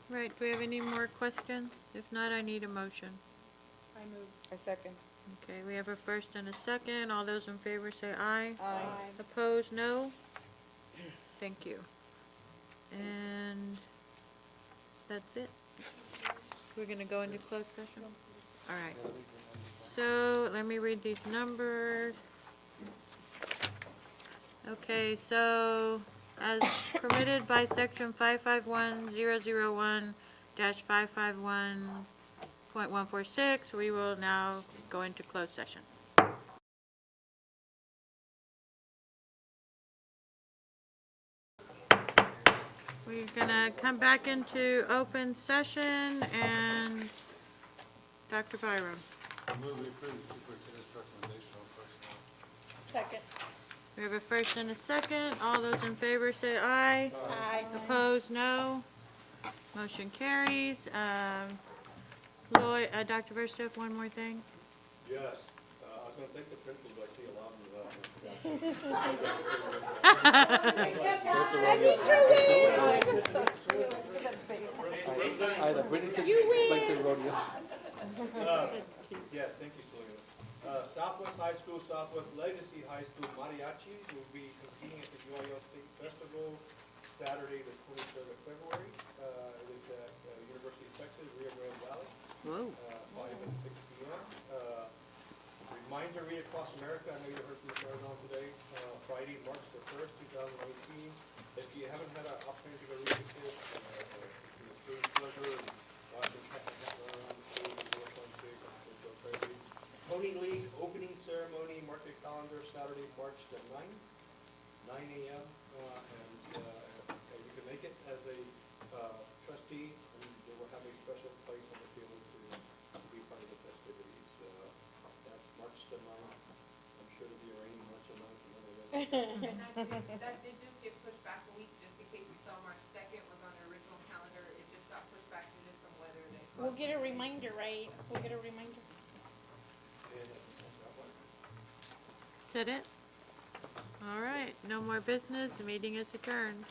Right, do we have any more questions? If not, I need a motion. I move. I second. Okay, we have a first and a second. All those in favor say aye. Aye. Opposed, no. Thank you. And that's it. We're gonna go into closed session? All right. So, let me read these numbers. Okay, so, as permitted by section 551-001-551.146, we will now go into closed session. We're gonna come back into open session and Dr. Byram. I move we approve the superintendent's recommendation on personnel. Second. We have a first and a second. All those in favor say aye. Aye. Opposed, no. Motion carries. Lloyd, Dr. Verstoff, one more thing. Yes, I was gonna thank the principal, but I see a lot of them. Yes, thank you, Selena. Southwest High School, Southwest Legacy High School mariachis will be competing at the UIL State Festival Saturday, the 23rd of February. It is at University of Texas, Rio Grande Valley. Whoa. 5 and 6 p.m. Reminder, Read Across America, I know you heard from Mr. Arizona today, Friday, March the 1st, 2018. If you haven't had an opportunity to go read this, it's a pleasure and watching Cat and Hat run around the school, it's real fun too, it's so crazy. Pony League opening ceremony, mark your calendar, Saturday, March the 9th, 9 a.m. And you can make it as a trustee, and they will have a special place on the field to be part of the festivities. That's March the 9th. I'm sure it'll be a rainy March the 9th. That did just get pushed back a week, just in case you saw March 2nd was on the original calendar. It just got pushed back due to some weather. We'll get a reminder, right? We'll get a reminder. Is that it? All right, no more business. The meeting is adjourned.